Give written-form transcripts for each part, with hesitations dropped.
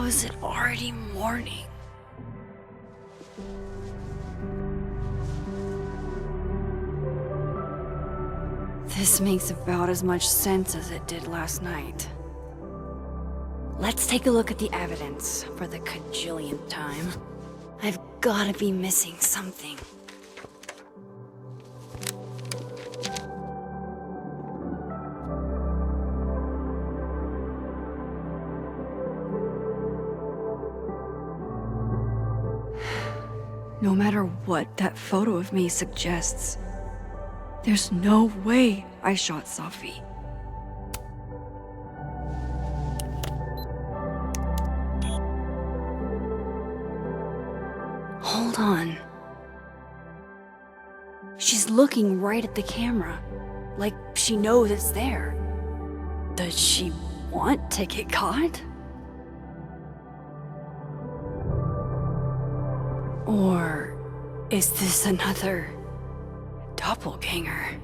How is it already morning? This makes about as much sense as it did last night. Let's take a look at the evidence for the cajillionth time. I've gotta be missing something. No matter what that photo of me suggests, there's no way I shot Safi. Hold on. She's looking right at the camera, like she knows it's there. Does she want to get caught? Or is this another doppelganger?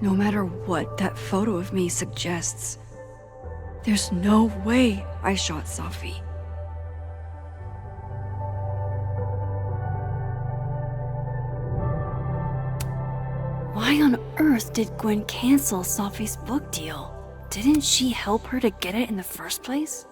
No matter what that photo of me suggests, there's no way I shot Safi. Why on earth did Gwen cancel Safi's book deal? Didn't she help her to get it in the first place?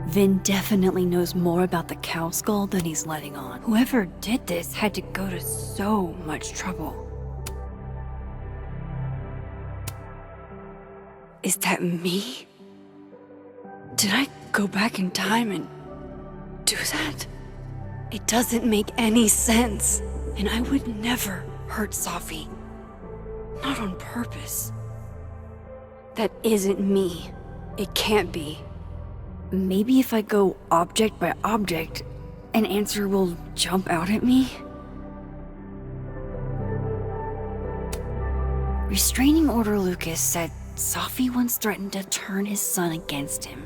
Vin definitely knows more about the cow skull than he's letting on. Whoever did this had to go to so much trouble. Is that me? Did I go back in time and do that? It doesn't make any sense, and I would never hurt Safi. Not on purpose. That isn't me. It can't be. Maybe if I go object by object, an answer will jump out at me? Restraining Order Lucas said Safi once threatened to turn his son against him.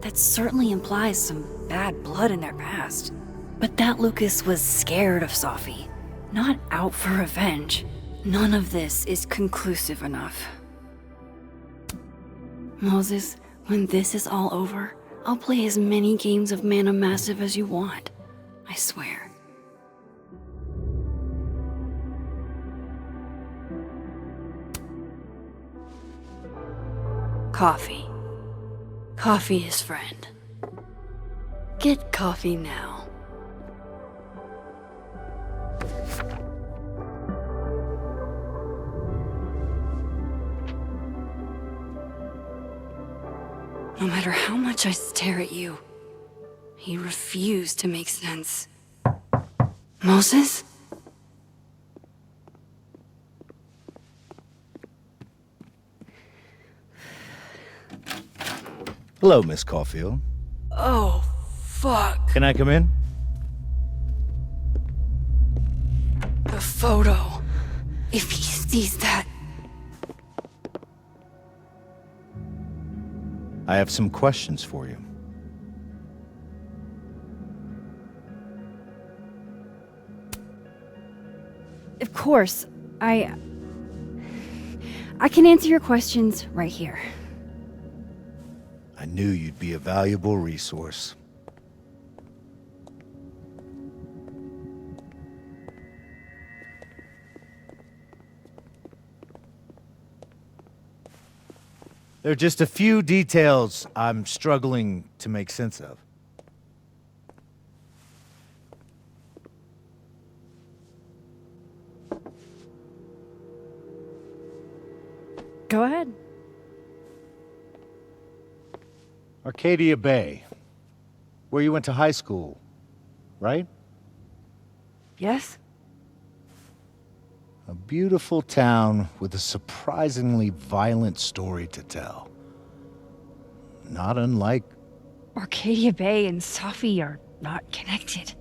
That certainly implies some bad blood in their past. But that Lucas was scared of Safi, not out for revenge. None of this is conclusive enough. Moses, when this is all over, I'll play as many games of Mana Massive as you want. I swear. Coffee. Coffee is friend. Get coffee now. No matter how much I stare at you, he refused to make sense. Moses? Hello, Miss Caulfield. Oh, fuck. Can I come in? The photo. If he sees that... I have some questions for you. Of course, I can answer your questions right here. I knew you'd be a valuable resource. There are just a few details I'm struggling to make sense of. Go ahead. Arcadia Bay, where you went to high school, right? Yes? A beautiful town with a surprisingly violent story to tell. Not unlike... Arcadia Bay and Safi are not connected.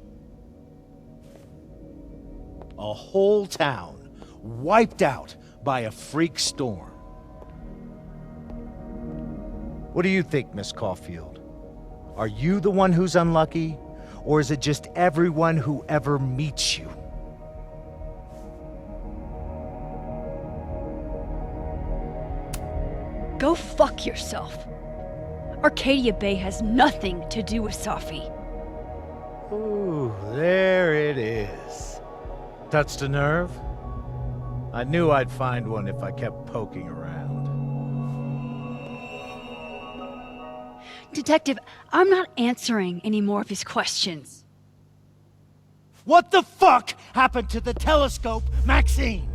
a whole town wiped out by a freak storm. What do you think, Miss Caulfield? Are you the one who's unlucky? Or is it just everyone who ever meets you? Go fuck yourself. Arcadia Bay has nothing to do with Safi. Ooh, there it is. Touched a nerve? I knew I'd find one if I kept poking around. Detective, I'm not answering any more of his questions. What the fuck happened to the telescope, Maxine?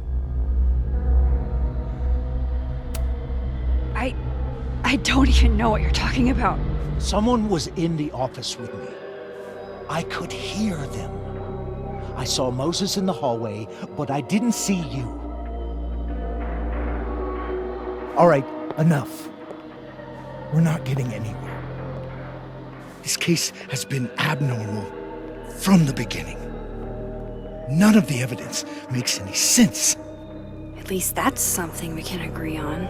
I don't even know what you're talking about. Someone was in the office with me. I could hear them. I saw Moses in the hallway, but I didn't see you. All right, enough. We're not getting anywhere. This case has been abnormal from the beginning. None of the evidence makes any sense. At least that's something we can agree on.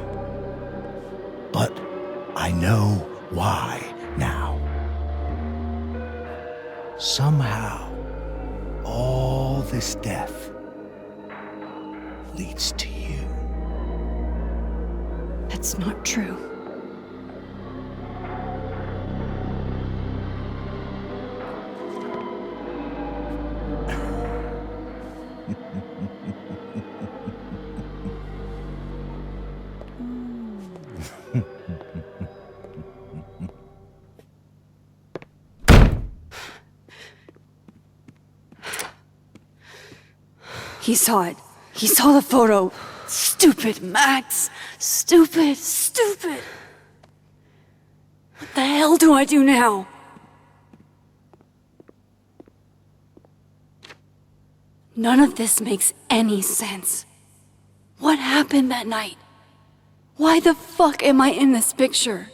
But I know why now. Somehow, all this death leads to you. That's not true. He saw it. He saw the photo. Stupid, Max. Stupid, stupid. What the hell do I do now? None of this makes any sense. What happened that night? Why the fuck am I in this picture?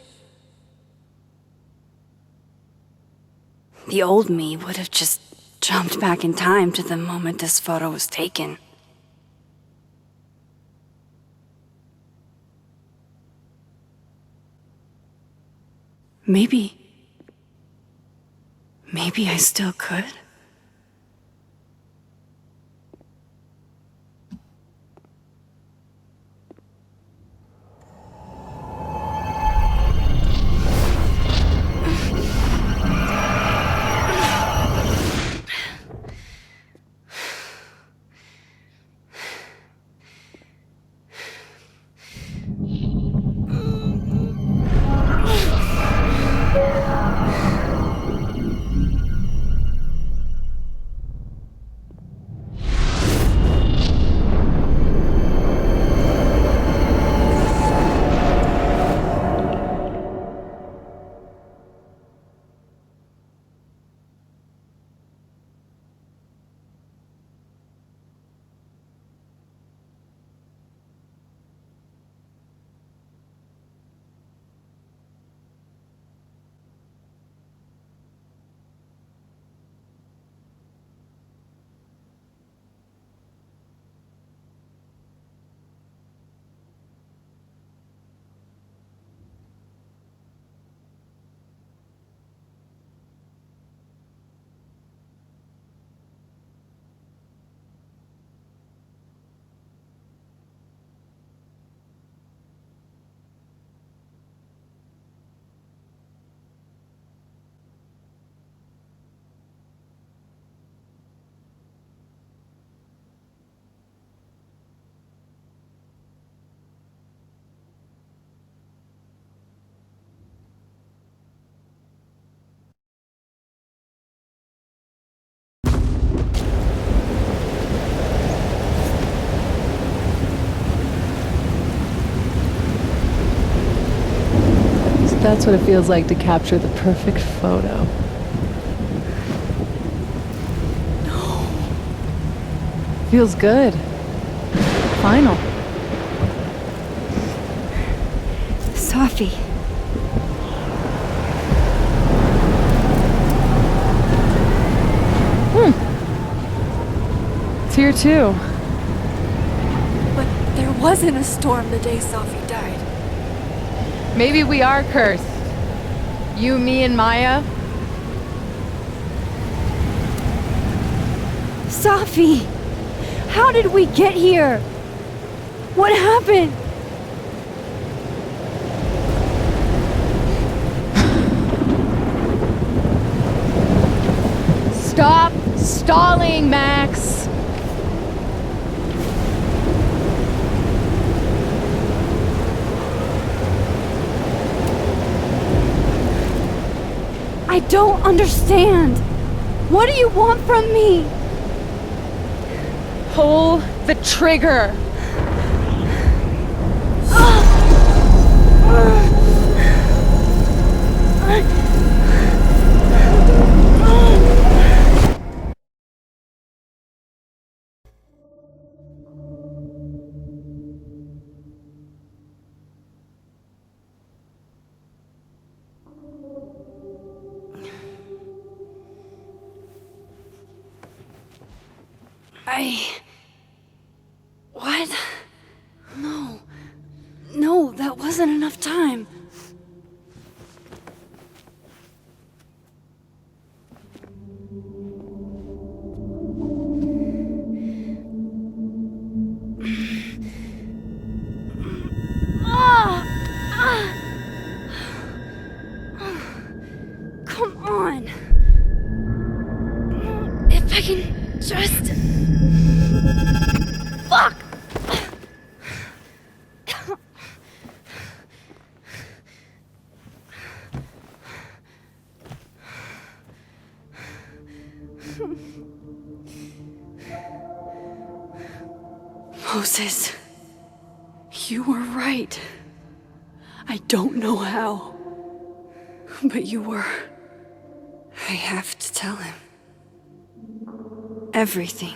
The old me would have just jumped back in time to the moment this photo was taken. Maybe I still could. That's what it feels like to capture the perfect photo. No. Feels good. Final. Safi. It's here too. But there wasn't a storm the day Safi died. Maybe we are cursed. You, me, and Maya. Safi! How did we get here? What happened? Stop stalling, Max! I don't understand. What do you want from me? Pull the trigger! What? No. No, that wasn't enough time. Come on. If I can just... Fuck! Moses, you were right. I don't know how, but you were. I have to tell him. Everything.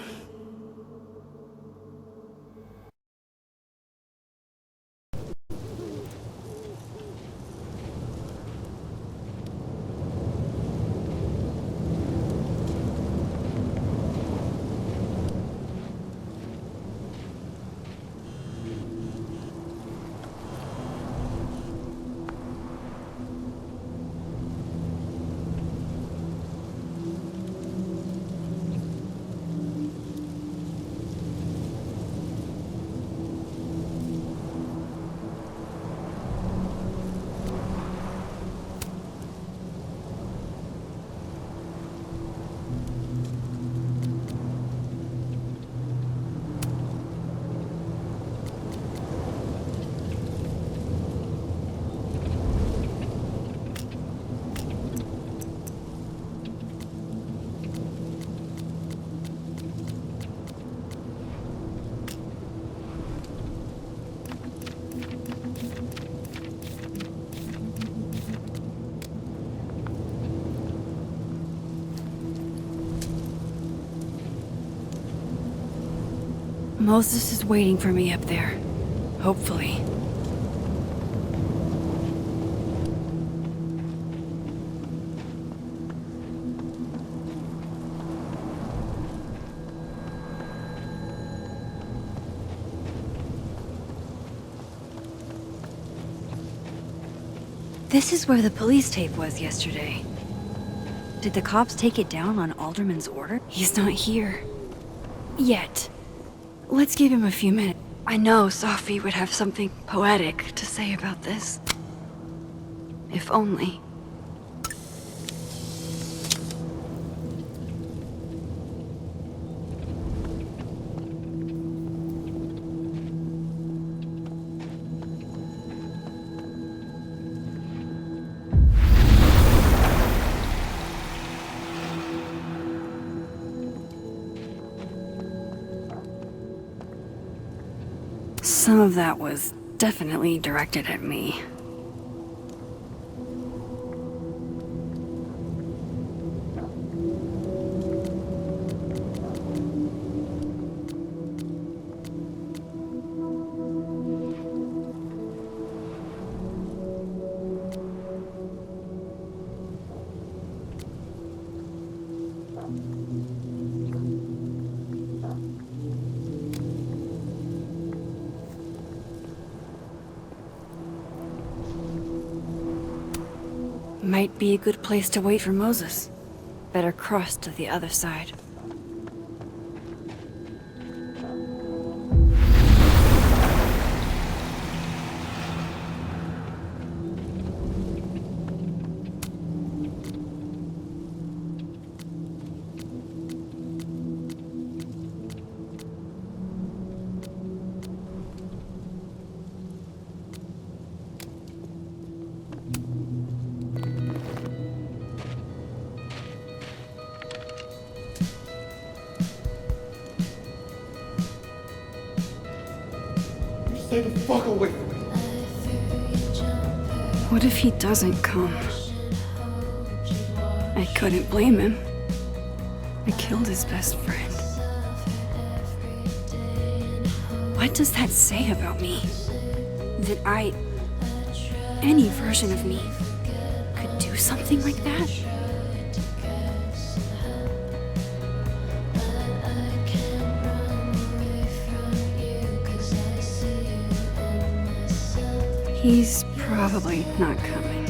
Moses is waiting for me up there. Hopefully. This is where the police tape was yesterday. Did the cops take it down on Alderman's order? He's not here. Yet. Let's give him a few minutes. I know Safi would have something poetic to say about this. If only. Some of that was definitely directed at me. might be a good place to wait for Moses. Better cross to the other side. Stay the fuck away from me. What if he doesn't come? I couldn't blame him. I killed his best friend. What does that say about me? That any version of me, could do something like that? He's probably not coming.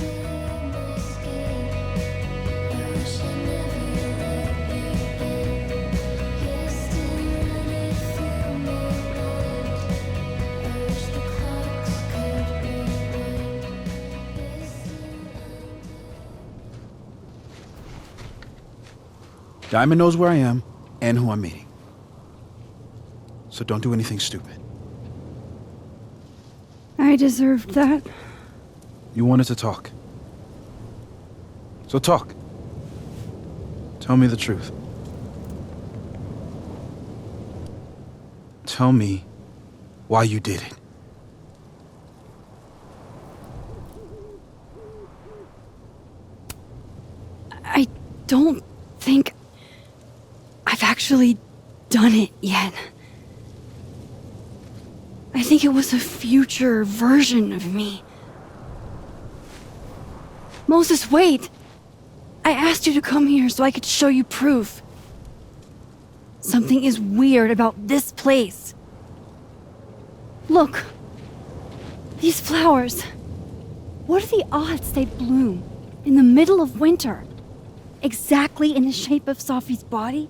Diamond knows where I am and who I'm meeting. So don't do anything stupid. I deserved that. You wanted to talk. So talk. Tell me the truth. Tell me why you did it. I don't think I've actually done it yet. I think it was a future version of me. Moses, wait! I asked you to come here so I could show you proof. Something is weird about this place. Look. These flowers. What are the odds they bloom in the middle of winter? Exactly in the shape of Safi's body?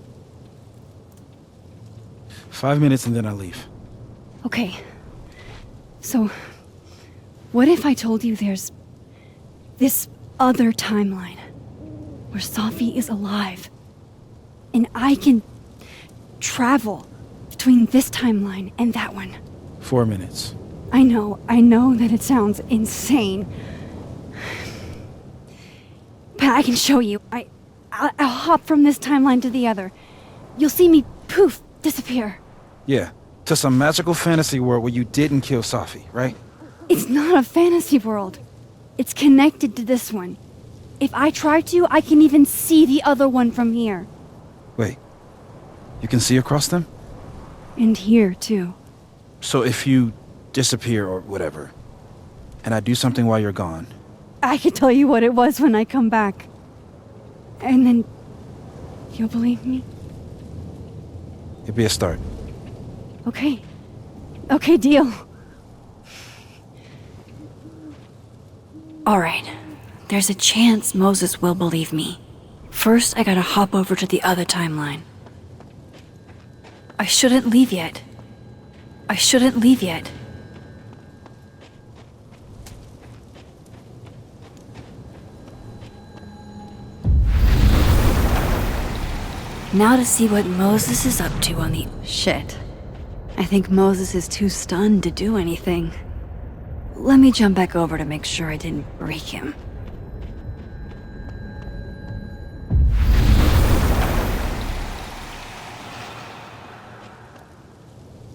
5 minutes and then I leave. Okay. So, what if I told you there's this other timeline where Safi is alive and I can travel between this timeline and that one? 4 minutes. I know that it sounds insane. But I can show you. I'll hop from this timeline to the other. You'll see me, poof, disappear. Yeah, to some magical fantasy world where you didn't kill Safi, right? It's not a fantasy world. It's connected to this one. If I try to, I can even see the other one from here. Wait, you can see across them? And here, too. So if you disappear or whatever, and I do something while you're gone... I can tell you what it was when I come back. And then... you'll believe me? It'd be a start. Okay. Okay, deal. Alright. There's a chance Moses will believe me. First, I gotta hop over to the other timeline. I shouldn't leave yet. I shouldn't leave yet. Now to see what Moses is up to on the... Shit. I think Moses is too stunned to do anything. Let me jump back over to make sure I didn't break him.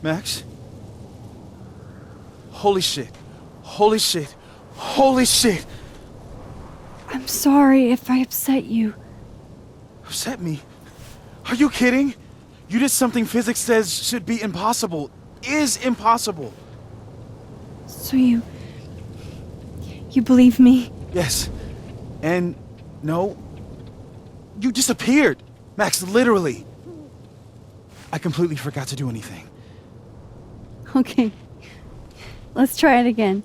Max? Holy shit. Holy shit. Holy shit! I'm sorry if I upset you. Upset me? Are you kidding? You did something physics says should be impossible. Is impossible. So you believe me? Yes. And no. You disappeared. Max, literally. I completely forgot to do anything. Okay. Let's try it again.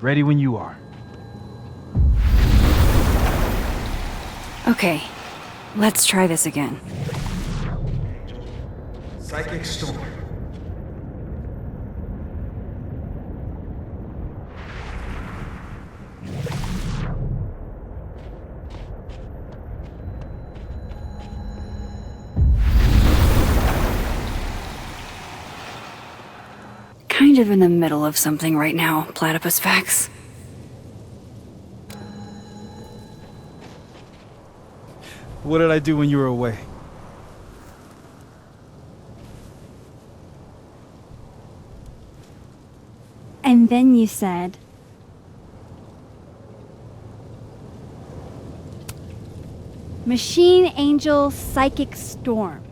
Ready when you are. Okay, let's try this again. Psychic storm. Kind of in the middle of something right now, Platypus Facts. What did I do when you were away? And then you said, Machine Angel Psychic Storm.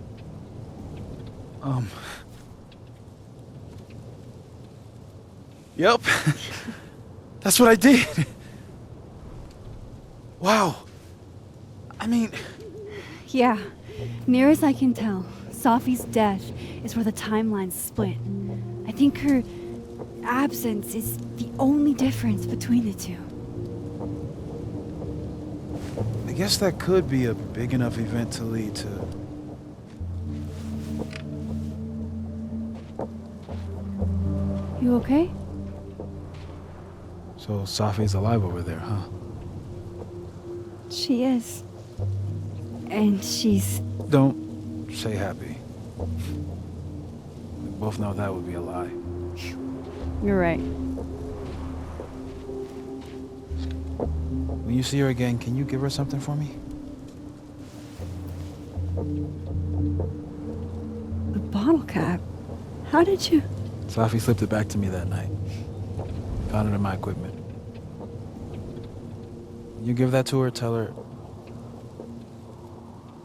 Yep. That's what I did. Wow. I mean, Yeah, near as I can tell, Safi's death is where the timelines split. I think her absence is the only difference between the two. I guess that could be a big enough event to lead to... You okay? So Safi's alive over there, huh? She is. And she's... Don't say happy. We both know that would be a lie. You're right. When you see her again, can you give her something for me? The bottle cap? How did you... Safi slipped it back to me that night. Found it in my equipment. You give that to her, tell her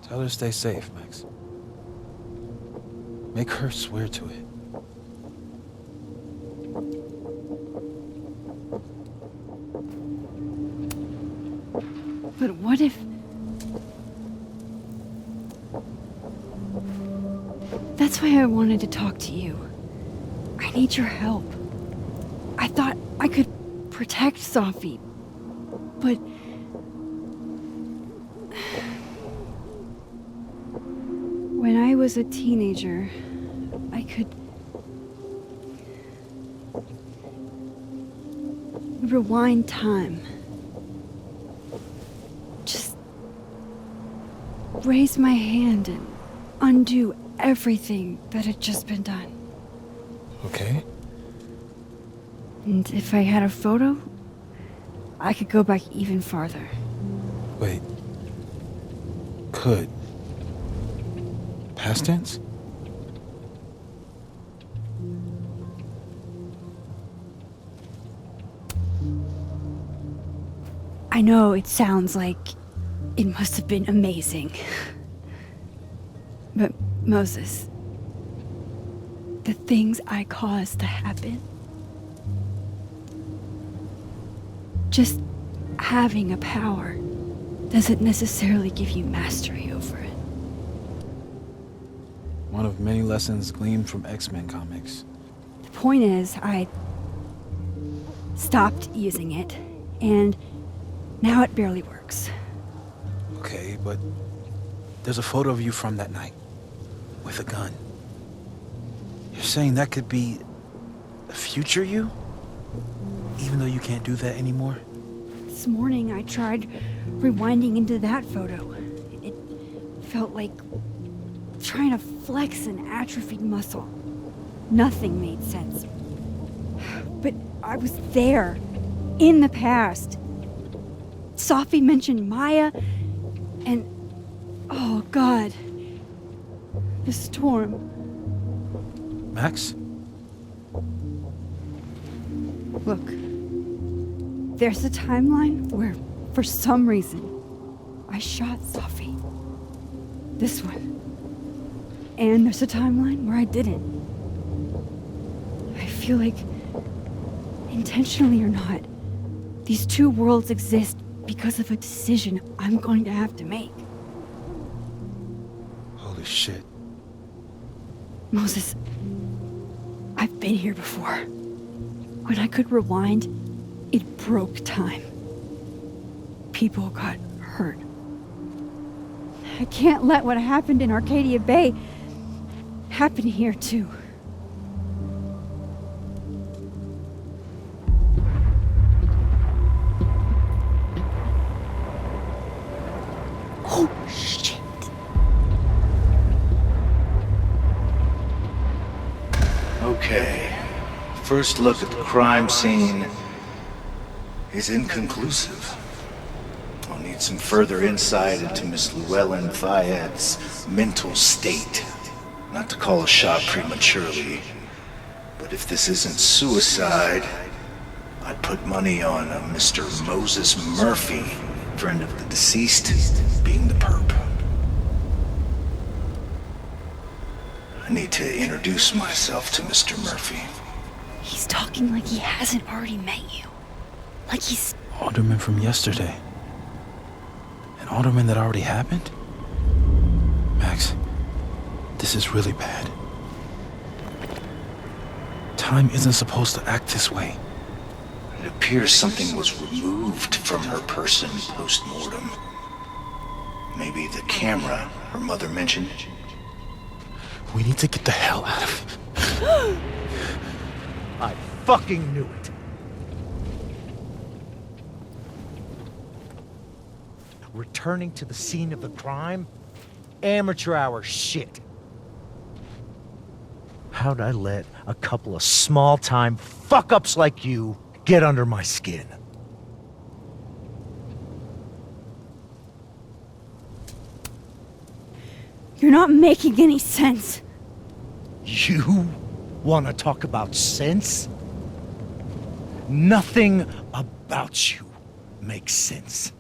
to stay safe, Max. Make her swear to it. But what if... That's why I wanted to talk to you. I need your help. I thought I could protect Safi, but... When I was a teenager, I could... rewind time. Just raise my hand and undo everything that had just been done. Okay. And if I had a photo, I could go back even farther. Wait. Could. Past tense? I know it sounds like it must have been amazing. But Moses, the things I caused to happen, just having a power doesn't necessarily give you mastery over it. One of many lessons gleaned from X-Men comics. The point is, I stopped using it, and now it barely works. Okay, but there's a photo of you from that night. With a gun. You're saying that could be a future you? Even though you can't do that anymore? This morning I tried rewinding into that photo. It felt like trying to flex an atrophied muscle. Nothing made sense. But I was there, in the past. Safi mentioned Maya, and oh God, the storm. Max? Look, there's a timeline where, for some reason, I shot Safi. This one. And there's a timeline where I didn't. I feel like, intentionally or not, these two worlds exist because of a decision I'm going to have to make. Holy shit. Moses, I've been here before. When I could rewind, It broke time. People got hurt. I can't let what happened in Arcadia Bay happen here, too. Oh, shit. Okay. First look at the crime scene is inconclusive. I'll need some further insight into Miss Llewellyn Fayette's mental state. Not to call a shot prematurely, but if this isn't suicide, I'd put money on a Mr. Moses Murphy, friend of the deceased, being the perp. I need to introduce myself to Mr. Murphy. He's talking like he hasn't already met you. Like he's... Alderman from yesterday. An alderman that already happened? Max, this is really bad. Time isn't supposed to act this way. It appears something was removed from her person post-mortem. Maybe the camera her mother mentioned. We need to get the hell out of here. I fucking knew it. Returning to the scene of the crime? Amateur hour shit. How'd I let a couple of small-time fuck-ups like you get under my skin? You're not making any sense. You want to talk about sense? Nothing about you makes sense.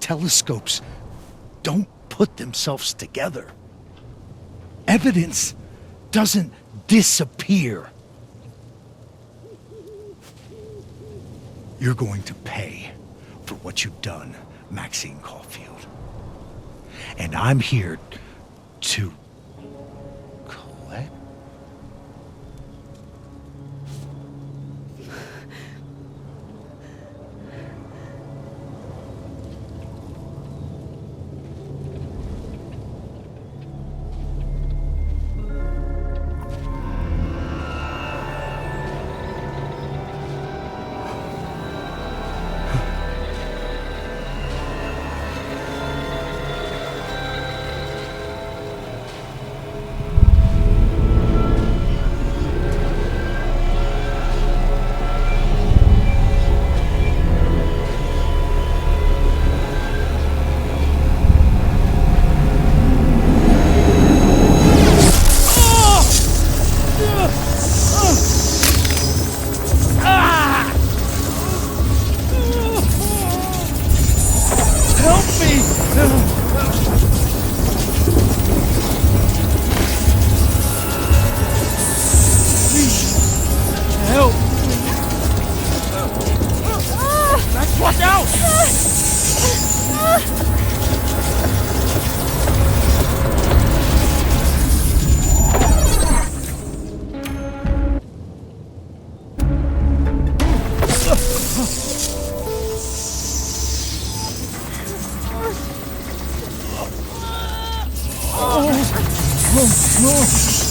Telescopes don't put themselves together. Evidence doesn't disappear. You're going to pay for what you've done, Maxine Caulfield. And I'm here to collect.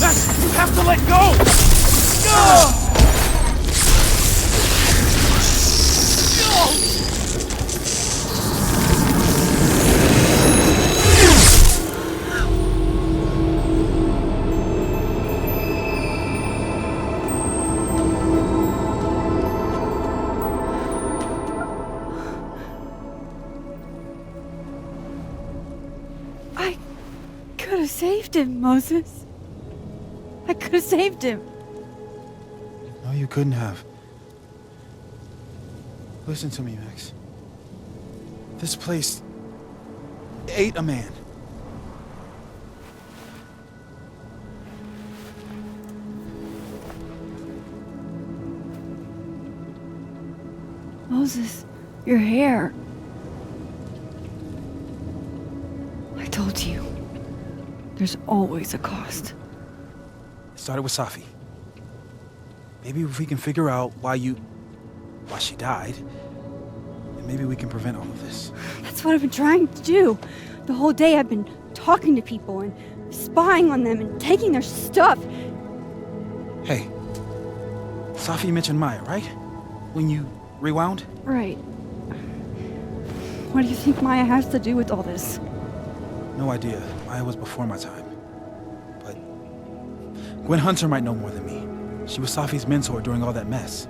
Max, you have to let go! I could have saved him, Moses. I could have saved him. No, you couldn't have. Listen to me, Max. This place ate a man. Moses, your hair. I told you. There's always a cost. It started with Safi. Maybe if we can figure out why she died, then maybe we can prevent all of this. That's what I've been trying to do. The whole day I've been talking to people and spying on them and taking their stuff. Hey, Safi mentioned Maya, right? When you rewound? Right. What do you think Maya has to do with all this? No idea. Maya was before my time. But Gwen Hunter might know more than me. She was Safi's mentor during all that mess.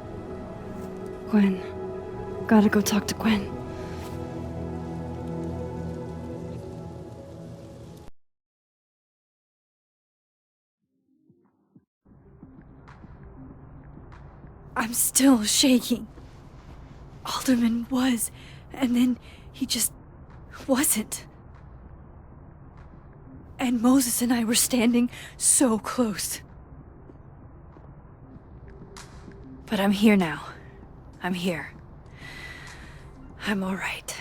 Gwen. Gotta go talk to Gwen. I'm still shaking. Alderman was, and then he just wasn't. And Moses and I were standing so close. But I'm here now. I'm here. I'm all right.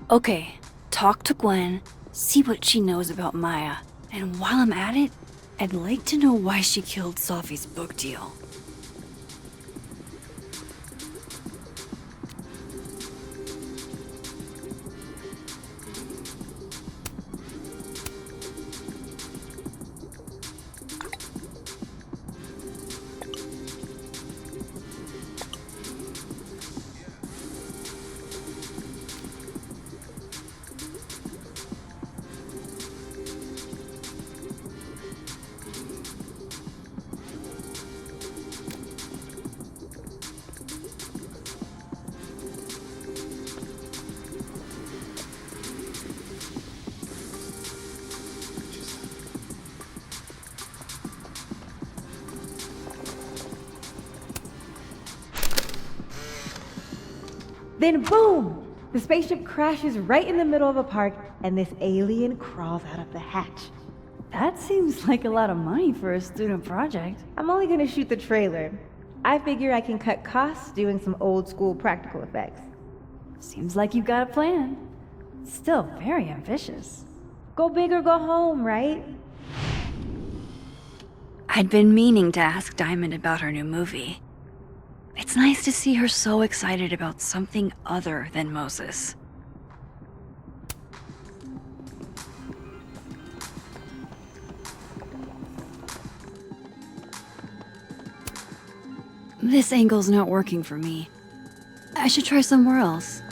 Okay, talk to Gwen, see what she knows about Maya. And while I'm at it, I'd like to know why she killed Safi's book deal. Then boom! The spaceship crashes right in the middle of a park, and this alien crawls out of the hatch. That seems like a lot of money for a student project. I'm only gonna shoot the trailer. I figure I can cut costs doing some old school practical effects. Seems like you've got a plan. Still very ambitious. Go big or go home, right? I'd been meaning to ask Diamond about her new movie. It's nice to see her so excited about something other than Moses. This angle's not working for me. I should try somewhere else.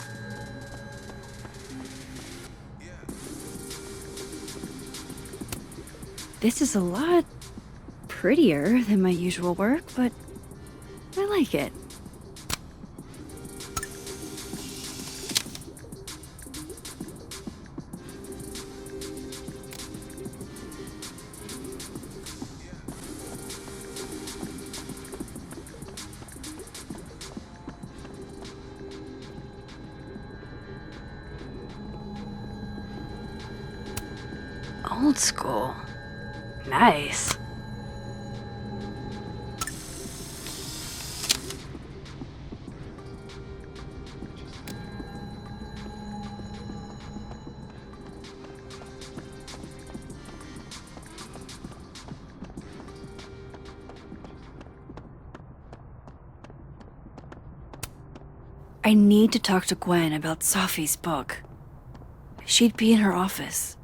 This is a lot prettier than my usual work, but I like it. Old school. Nice. I need to talk to Gwen about Safi's book. She'd be in her office.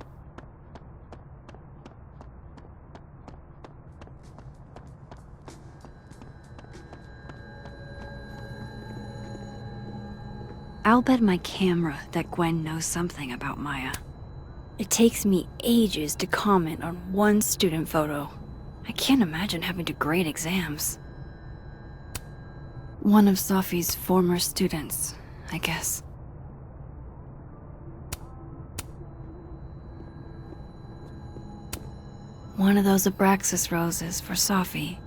I'll bet my camera that Gwen knows something about Maya. It takes me ages to comment on one student photo. I can't imagine having to grade exams. One of Safi's former students, I guess. One of those Abraxas roses for Safi.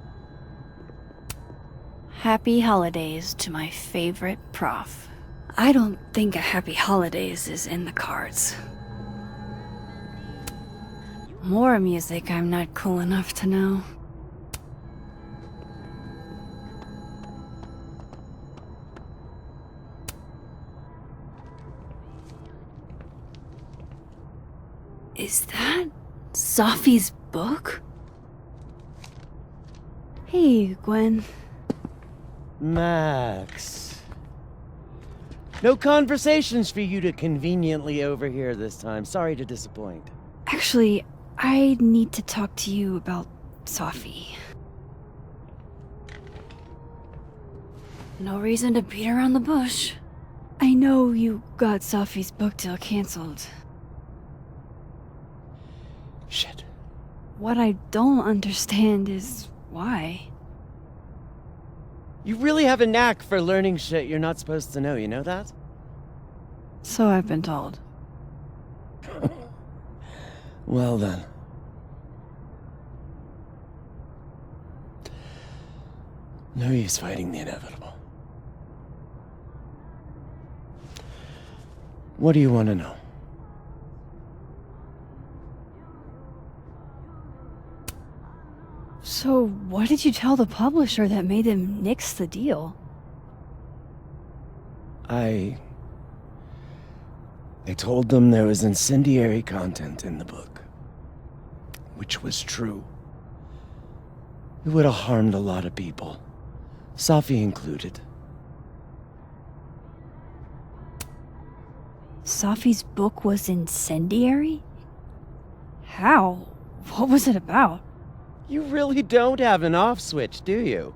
Happy holidays to my favorite prof. I don't think a happy holidays is in the cards. More music I'm not cool enough to know. Is that Safi's book? Hey, Gwen. Max. No conversations for you to conveniently overhear this time. Sorry to disappoint. Actually, I need to talk to you about Safi. No reason to beat around the bush. I know you got Safi's book deal canceled. Shit. What I don't understand is why. You really have a knack for learning shit you're not supposed to know, you know that? So I've been told. Well then. No use fighting the inevitable. What do you want to know? So what did you tell the publisher that made them nix the deal? I told them there was incendiary content in the book. Which was true. It would have harmed a lot of people. Safi included. Safi's book was incendiary? How? What was it about? You really don't have an off switch, do you?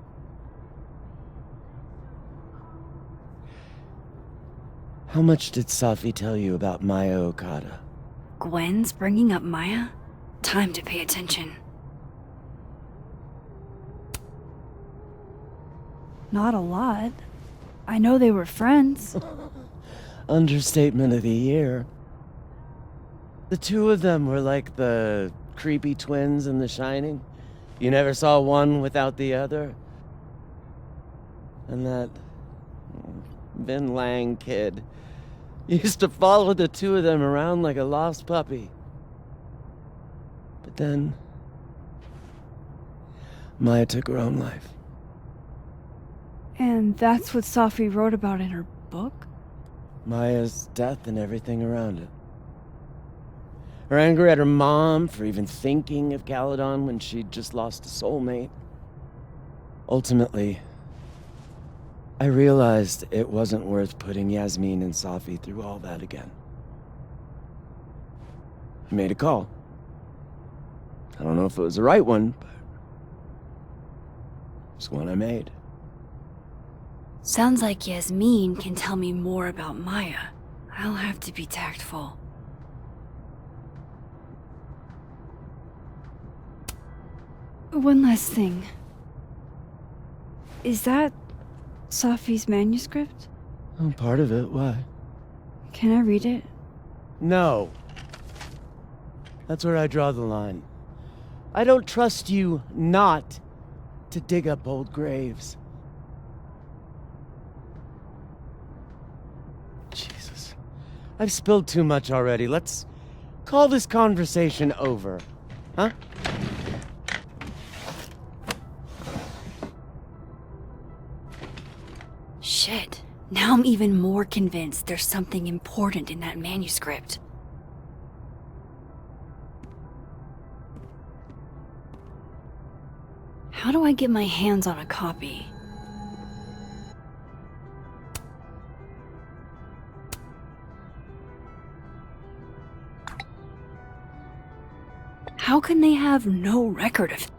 How much did Safi tell you about Maya Okada? Gwen's bringing up Maya? Time to pay attention. Not a lot. I know they were friends. Understatement of the year. The two of them were like the creepy twins in The Shining. You never saw one without the other. And that Vin Lang kid used to follow the two of them around like a lost puppy. But then Maya took her own life. And that's what Safi wrote about in her book? Maya's death and everything around it. Her anger at her mom for even thinking of Caledon when she'd just lost a soulmate. Ultimately, I realized it wasn't worth putting Yasmin and Safi through all that again. I made a call. I don't know if it was the right one, but it's one I made. Sounds like Yasmin can tell me more about Maya. I'll have to be tactful. One last thing. Is that Safi's manuscript? Oh, part of it. Why? Can I read it? No. That's where I draw the line. I don't trust you not to dig up old graves. Jesus. I've spilled too much already. Let's call this conversation over. Huh? Shit. Now I'm even more convinced there's something important in that manuscript. How do I get my hands on a copy? How can they have no record of...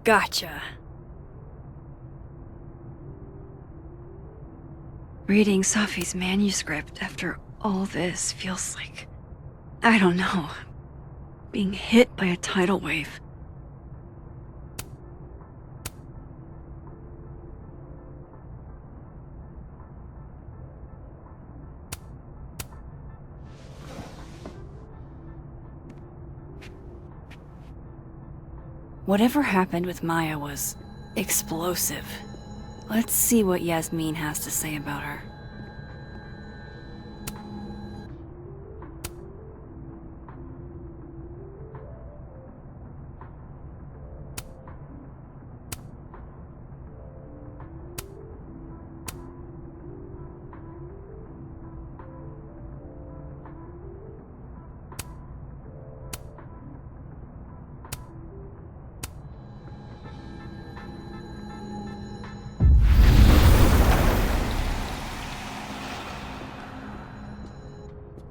Gotcha. Reading Safi's manuscript after all this feels like... I don't know. Being hit by a tidal wave. Whatever happened with Maya was explosive. Let's see what Yasmin has to say about her.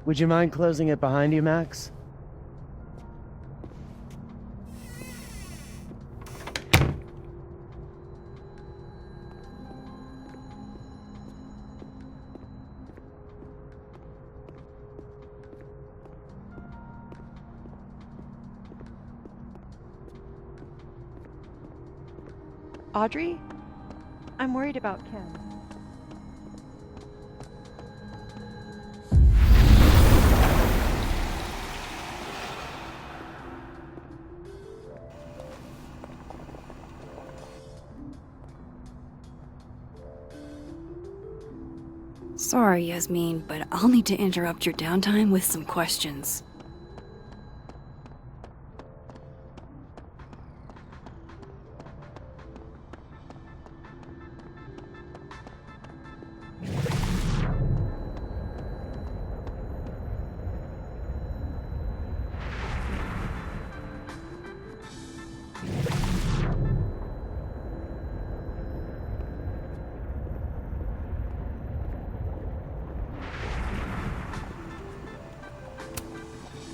Would you mind closing it behind you, Max? Audrey? I'm worried about Ken. Sorry, Yasmin, but I'll need to interrupt your downtime with some questions.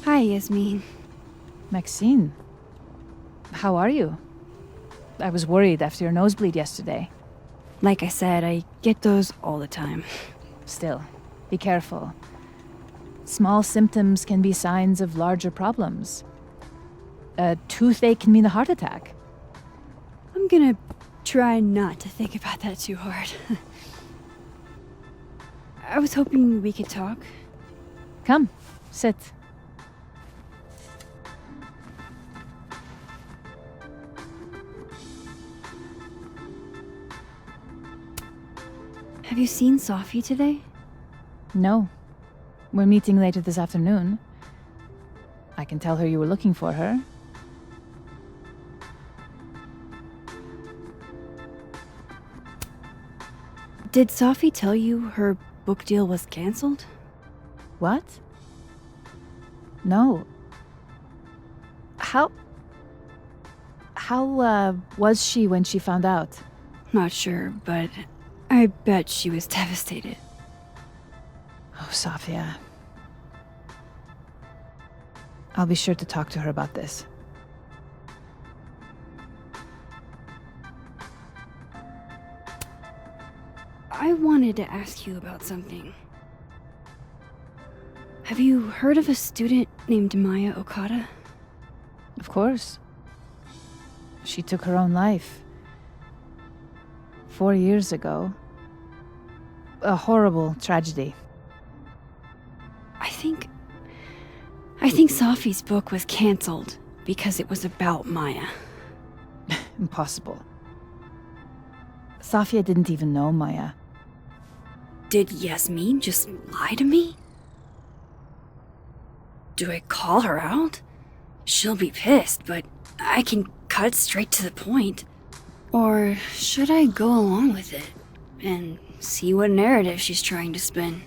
Hi, Yasmin. Maxine, how are you? I was worried after your nosebleed yesterday. Like I said, I get those all the time. Still, be careful. Small symptoms can be signs of larger problems. A toothache can mean a heart attack. I'm gonna try not to think about that too hard. I was hoping we could talk. Come, sit. Have you seen Sophie today? No. We're meeting later this afternoon. I can tell her you were looking for her. Did Sophie tell you her book deal was canceled? What? No. How was she when she found out? Not sure, but I bet she was devastated. Oh, Sophia. I'll be sure to talk to her about this. I wanted to ask you about something. Have you heard of a student named Maya Okada? Of course. She took her own life. 4 years ago. A horrible tragedy. I think Sophie's book was canceled because it was about Maya. Impossible. Sophia didn't even know Maya. Did Yasmin just lie to me? Do I call her out? She'll be pissed, but I can cut straight to the point. Or should I go along with it and see what narrative she's trying to spin?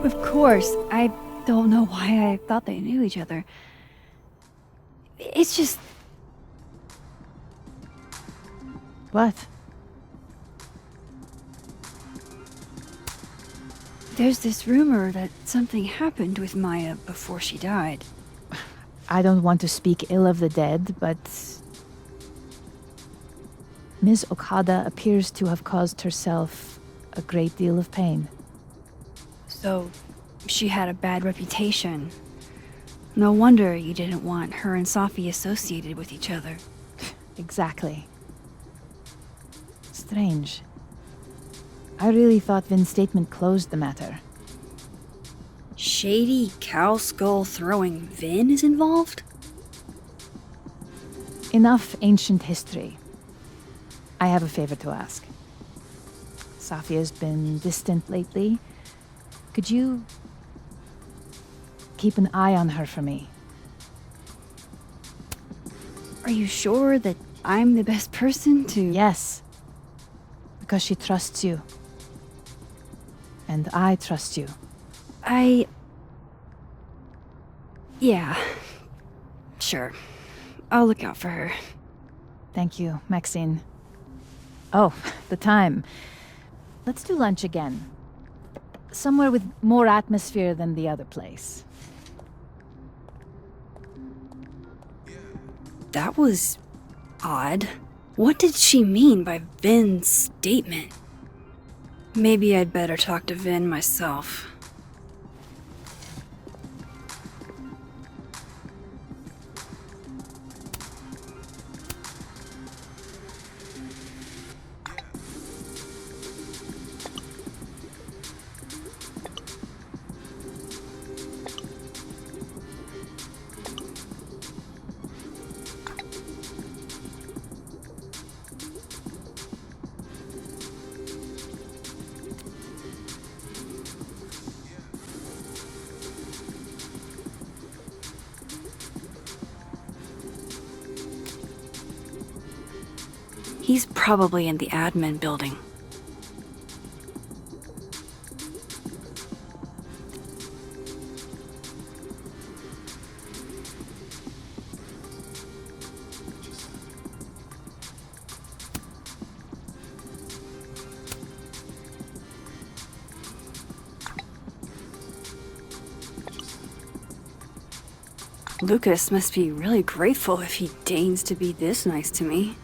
Of course, I don't know why I thought they knew each other. It's just... What? There's this rumor that something happened with Maya before she died. I don't want to speak ill of the dead, but Ms. Okada appears to have caused herself a great deal of pain. So, she had a bad reputation. No wonder you didn't want her and Sophie associated with each other. Exactly. Strange. I really thought Vin's statement closed the matter. Shady cow skull throwing Vin is involved? Enough ancient history. I have a favor to ask. Sophia's been distant lately. Could you keep an eye on her for me? Are you sure that I'm the best person to... Yes. Because she trusts you. And I trust you. Yeah, Sure. I'll look out for her. Thank you, Maxine. Oh, the time. Let's do lunch again. Somewhere with more atmosphere than the other place. That was odd. What did she mean by Vin's statement? Maybe I'd better talk to Vin myself. He's probably in the admin building. Lucas must be really grateful if he deigns to be this nice to me.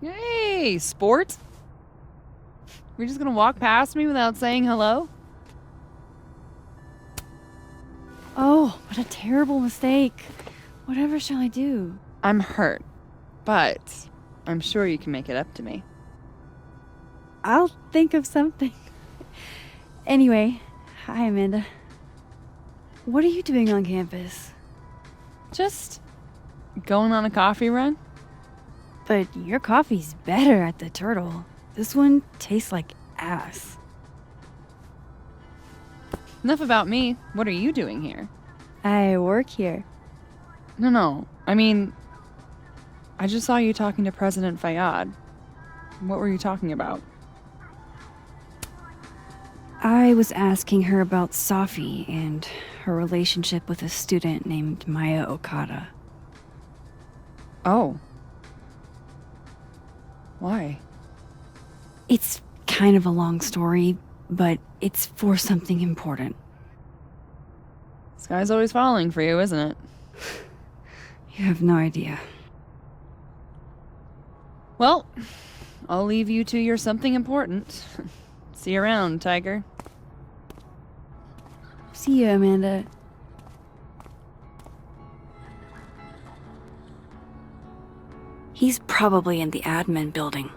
Hey, sport. We're just gonna walk past me without saying hello? Oh, what a terrible mistake. Whatever shall I do? I'm hurt, but I'm sure you can make it up to me. I'll think of something. Anyway, hi, Amanda. What are you doing on campus? Just going on a coffee run? But your coffee's better at the Turtle. This one tastes like ass. Enough about me. What are you doing here? I work here. No. I mean, I just saw you talking to President Fayyad. What were you talking about? I was asking her about Safi and her relationship with a student named Maya Okada. Oh. Why? It's kind of a long story, but it's for something important. Sky's always falling for you, isn't it? You have no idea. Well, I'll leave you to your something important. See you around, Tiger. See you, Amanda. He's probably in the admin building.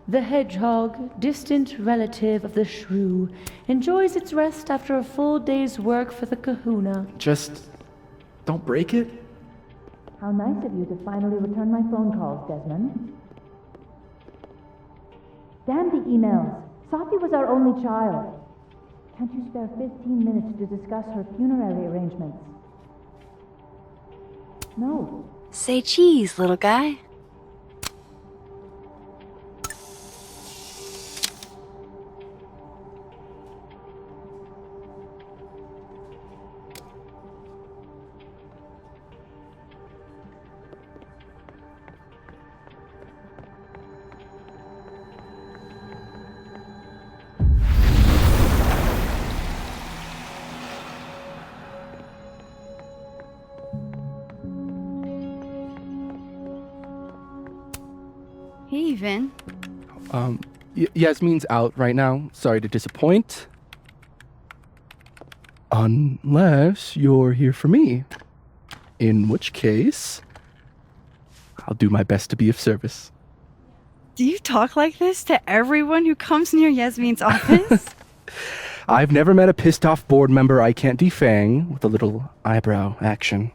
The hedgehog, distant relative of the shrew, enjoys its rest after a full day's work for the kahuna. Just don't break it? How nice of you to finally return my phone calls, Desmond. Damn the emails. Safi was our only child. Can't you spare 15 minutes to discuss her funerary arrangements? No. Say cheese, little guy. Hey, Vin. Yasmin's out right now. Sorry to disappoint. Unless you're here for me. In which case, I'll do my best to be of service. Do you talk like this to everyone who comes near Yasmin's office? I've never met a pissed off board member I can't defang with a little eyebrow action.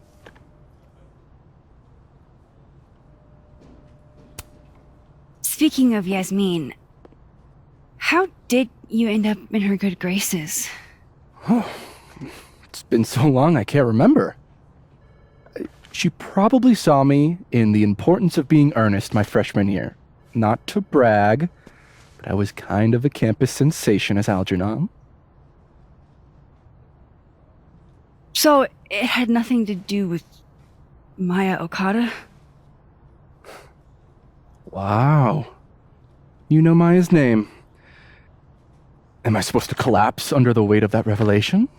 Speaking of Yasmin, how did you end up in her good graces? It's been so long I can't remember. She probably saw me in The Importance of Being Earnest my freshman year. Not to brag, but I was kind of a campus sensation as Algernon. So it had nothing to do with Maya Okada? Wow. You know Maya's name. Am I supposed to collapse under the weight of that revelation?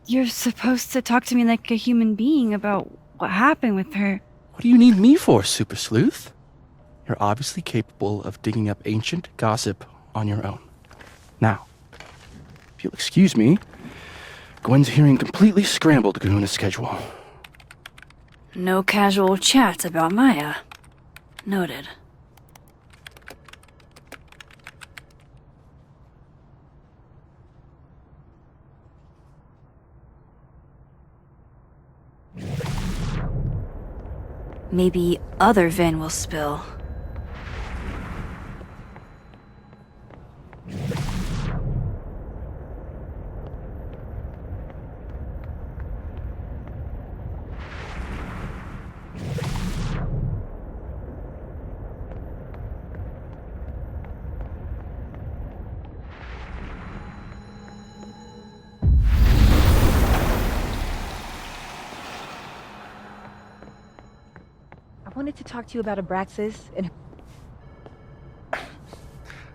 You're supposed to talk to me like a human being about what happened with her. What do you need me for, Super Sleuth? You're obviously capable of digging up ancient gossip on your own. Now, if you'll excuse me, Gwen's hearing completely scrambled Kahuna's schedule. No casual chats about Maya. Noted. Maybe other Vin will spill. I wanted to talk to you about Abraxas and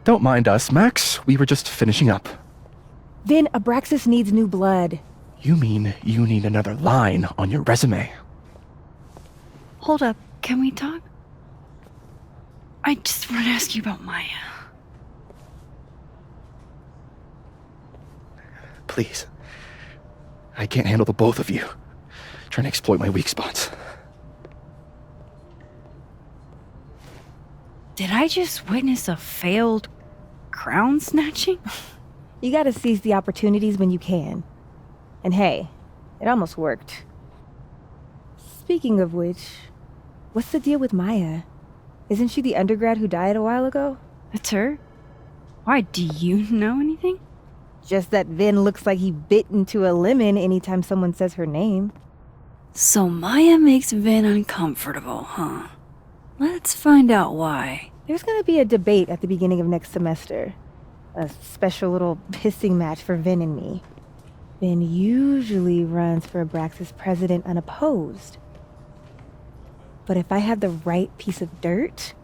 Don't mind us, Max. We were just finishing up. Vin, Abraxas needs new blood. You mean you need another line on your resume? Hold up, can we talk? I just want to ask you about Maya. Please. I can't handle the both of you. Trying to exploit my weak spots. Did I just witness a failed crown snatching? You gotta seize the opportunities when you can. And hey, it almost worked. Speaking of which, what's the deal with Maya? Isn't she the undergrad who died a while ago? That's her? Why, do you know anything? Just that Vin looks like he bit into a lemon anytime someone says her name. So Maya makes Vin uncomfortable, huh? Let's find out why. There's gonna be a debate at the beginning of next semester. A special little pissing match for Vin and me. Vin usually runs for Abraxas president unopposed. But if I have the right piece of dirt,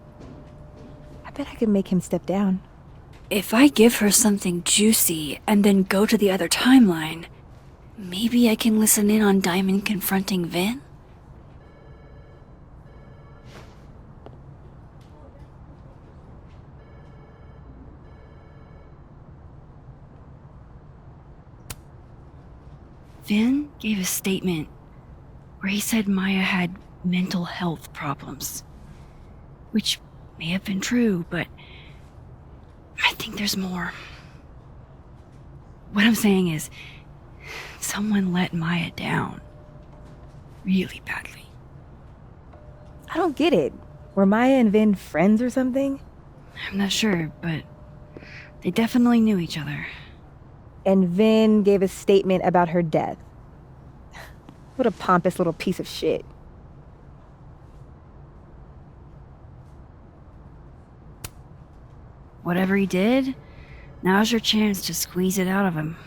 I bet I could make him step down. If I give her something juicy and then go to the other timeline, maybe I can listen in on Diamond confronting Vin? Vin gave a statement where he said Maya had mental health problems. Which may have been true, but I think there's more. What I'm saying is, someone let Maya down. Really badly. I don't get it. Were Maya and Vin friends or something? I'm not sure, but they definitely knew each other. And Vin gave a statement about her death. What a pompous little piece of shit. Whatever he did, now's your chance to squeeze it out of him.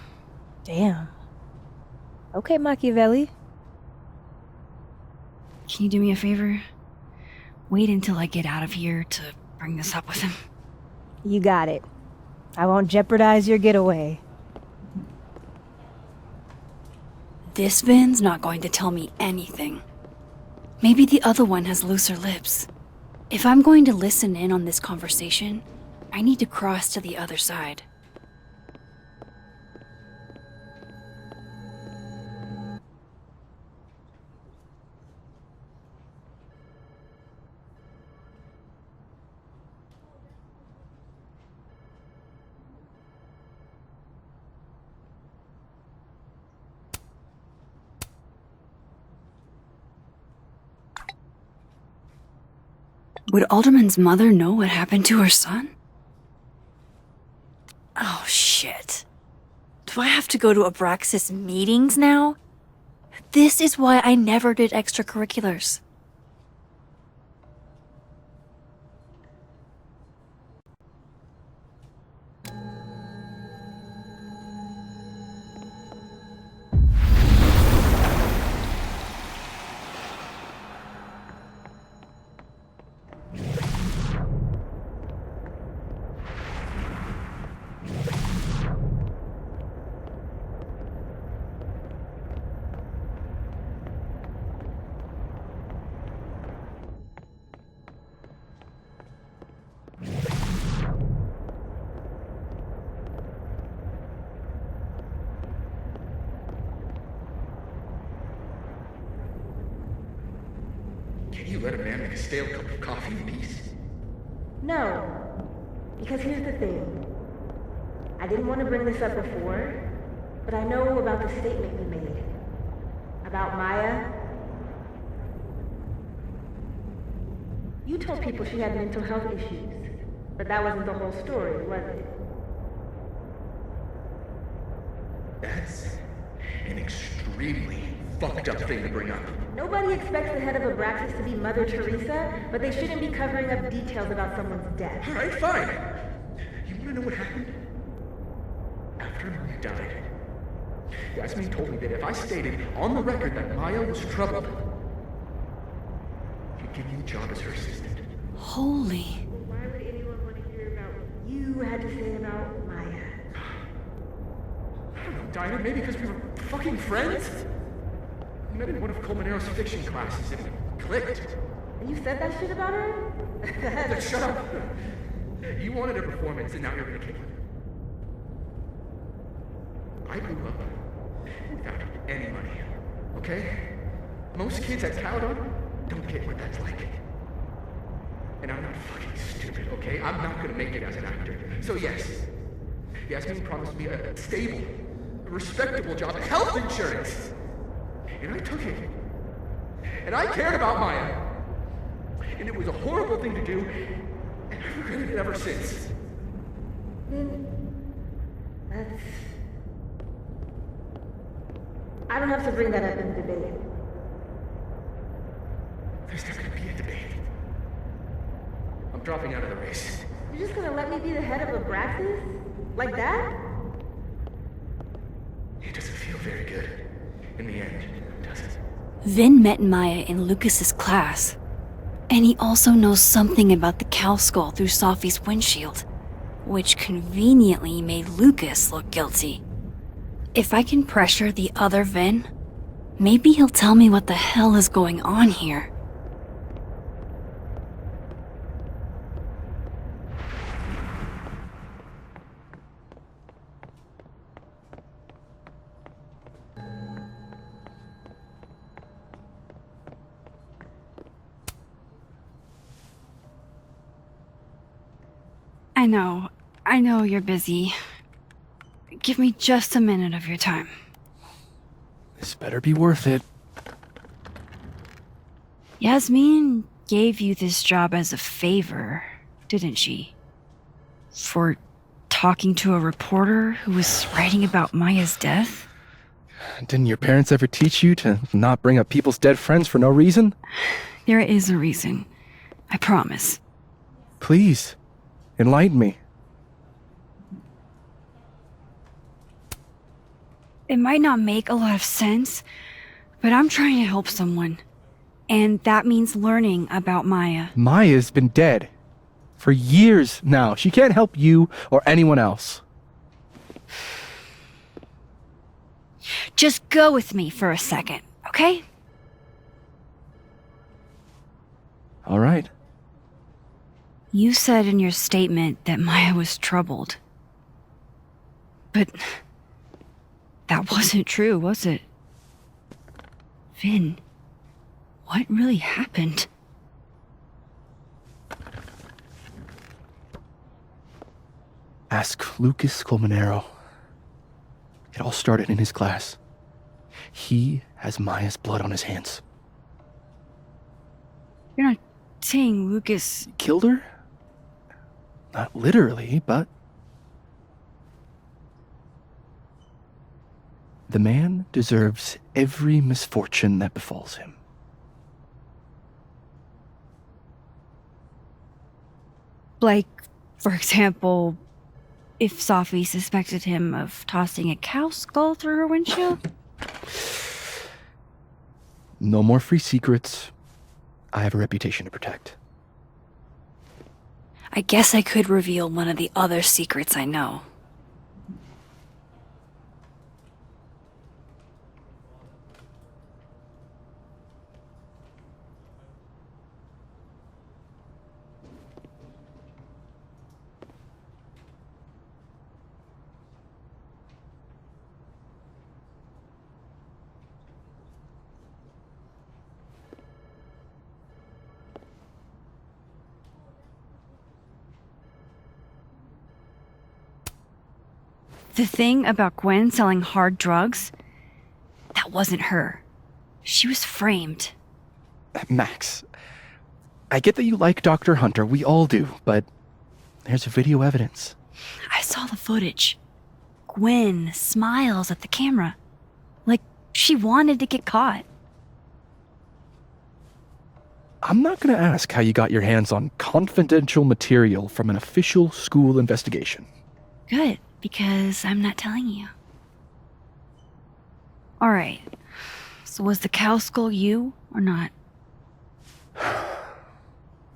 Damn. Okay, Machiavelli. Can you do me a favor? Wait until I get out of here to bring this up with him. You got it. I won't jeopardize your getaway. This Vin's not going to tell me anything. Maybe the other one has looser lips. If I'm going to listen in on this conversation, I need to cross to the other side. Would Alderman's mother know what happened to her son? Oh, shit. Do I have to go to Abraxas meetings now? This is why I never did extracurriculars. Can you let a man make a stale cup of coffee in peace? No. Because here's the thing. I didn't want to bring this up before, but I know about the statement you made. About Maya. You told people she had mental health issues, but that wasn't the whole story, was it? That's an extremely fucked up thing to bring up. Nobody expects the head of Abraxas to be Mother Teresa, but they shouldn't be covering up details about someone's death. All right, fine. You want to know what happened? After Maya died, Yasmin told me that if I stated on the record that Maya was troubled, she'd give me the job as her assistant. Holy. Why would anyone want to hear about what you had to say about Maya? I don't know, Dinah, maybe because we were fucking friends? We met in one of Colmenaro's fiction classes and it clicked. And you said that shit about her? Shut up! You wanted a performance and now you're gonna kill it. I grew up without any money, okay? Most kids at Caledon don't get what that's like. And I'm not fucking stupid, okay? I'm not gonna make it as an actor. So yes, Yasmin promised me a stable, a respectable job, health insurance. And I took it. And I cared about Maya. And it was a horrible thing to do, and I've regretted it ever since. That's... I don't have to bring that up in the debate. There's not gonna be a debate. I'm dropping out of the race. You're just gonna let me be the head of Abraxas? Like that? It doesn't feel very good. In the end, does it? Vin met Maya in Lucas's class. And he also knows something about the cow skull through Sophie's windshield, which conveniently made Lucas look guilty. If I can pressure the other Vin, maybe he'll tell me what the hell is going on here. I know you're busy. Give me just a minute of your time. This better be worth it. Yasmin gave you this job as a favor, didn't she? For talking to a reporter who was writing about Maya's death? Didn't your parents ever teach you to not bring up people's dead friends for no reason? There is a reason. I promise. Please, enlighten me. It might not make a lot of sense, but I'm trying to help someone. And that means learning about Maya. Maya's been dead for years now. She can't help you or anyone else. Just go with me for a second, okay? All right. You said in your statement that Maya was troubled. But that wasn't true, was it? Vin, what really happened? Ask Lucas Colmenero. It all started in his class. He has Maya's blood on his hands. You're not saying Lucas... Killed her? Not literally, but... The man deserves every misfortune that befalls him. Like, for example, if Safi suspected him of tossing a cow skull through her windshield? No more free secrets. I have a reputation to protect. I guess I could reveal one of the other secrets I know. The thing about Gwen selling hard drugs? That wasn't her. She was framed. Max, I get that you like Dr. Hunter, we all do, but there's video evidence. I saw the footage. Gwen smiles at the camera. Like she wanted to get caught. I'm not gonna ask how you got your hands on confidential material from an official school investigation. Good, because I'm not telling you. Alright, so was the cow skull you or not?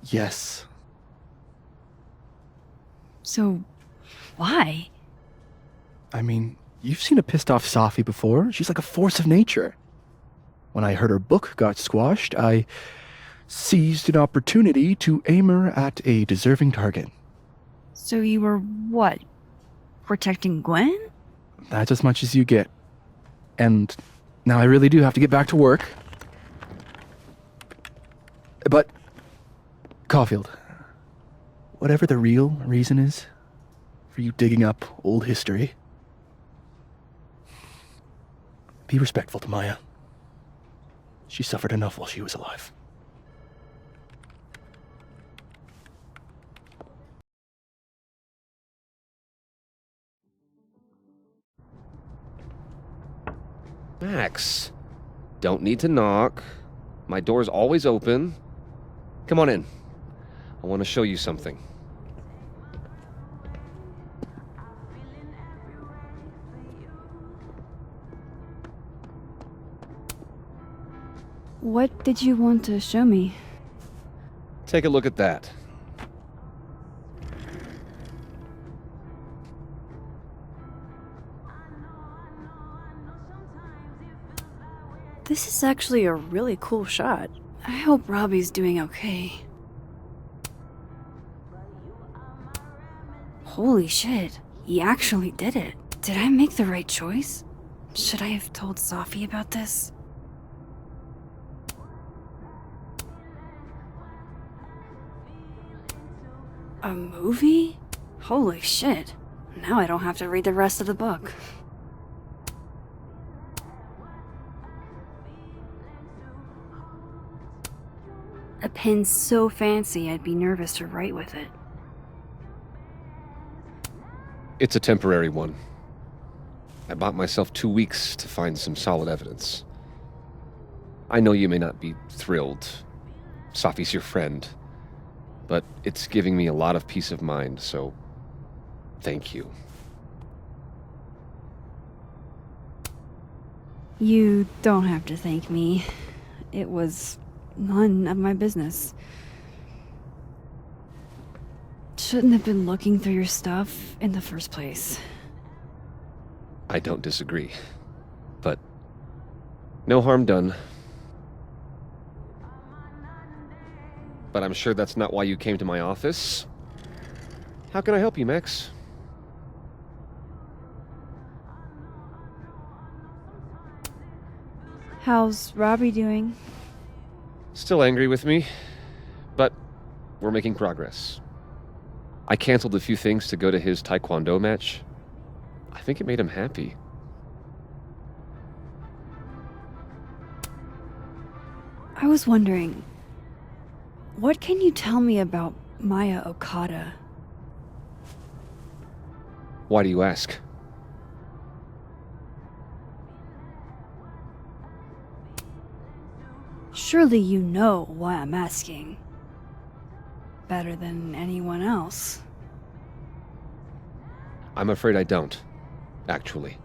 Yes. So, why? I mean, you've seen a pissed off Safi before. She's like a force of nature. When I heard her book got squashed, I seized an opportunity to aim her at a deserving target. So you were what? Protecting Gwen? That's as much as you get. And now I really do have to get back to work. But, Caulfield, whatever the real reason is for you digging up old history, be respectful to Maya. She suffered enough while she was alive. Max, don't need to knock. My door's always open. Come on in. I want to show you something. What did you want to show me? Take a look at that. This is actually a really cool shot. I hope Robbie's doing okay. Holy shit, he actually did it. Did I make the right choice? Should I have told Safi about this? A movie? Holy shit. Now I don't have to read the rest of the book. A pen so fancy I'd be nervous to write with it. It's a temporary one. I bought myself 2 weeks to find some solid evidence. I know you may not be thrilled. Safi's your friend. But it's giving me a lot of peace of mind, so thank you. You don't have to thank me. It was none of my business. Shouldn't have been looking through your stuff in the first place. I don't disagree. But no harm done. But I'm sure that's not why you came to my office. How can I help you, Max? How's Robbie doing? Still angry with me, but we're making progress. I canceled a few things to go to his taekwondo match. I think it made him happy. I was wondering, What can you tell me about Maya Okada? Why do you ask? Surely you know why I'm asking. Better than anyone else. I'm afraid I don't, actually.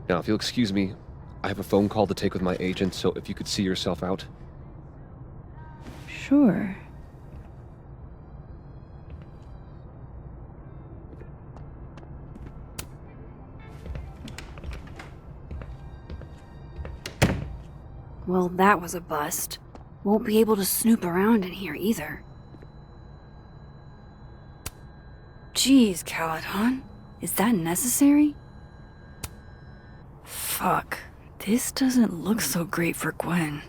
Now, if you'll excuse me, I have a phone call to take with my agent, so if you could see yourself out. Sure. Well, that was a bust. Won't be able to snoop around in here either. Jeez, Caledon. Is that necessary? Fuck. This doesn't look so great for Gwen.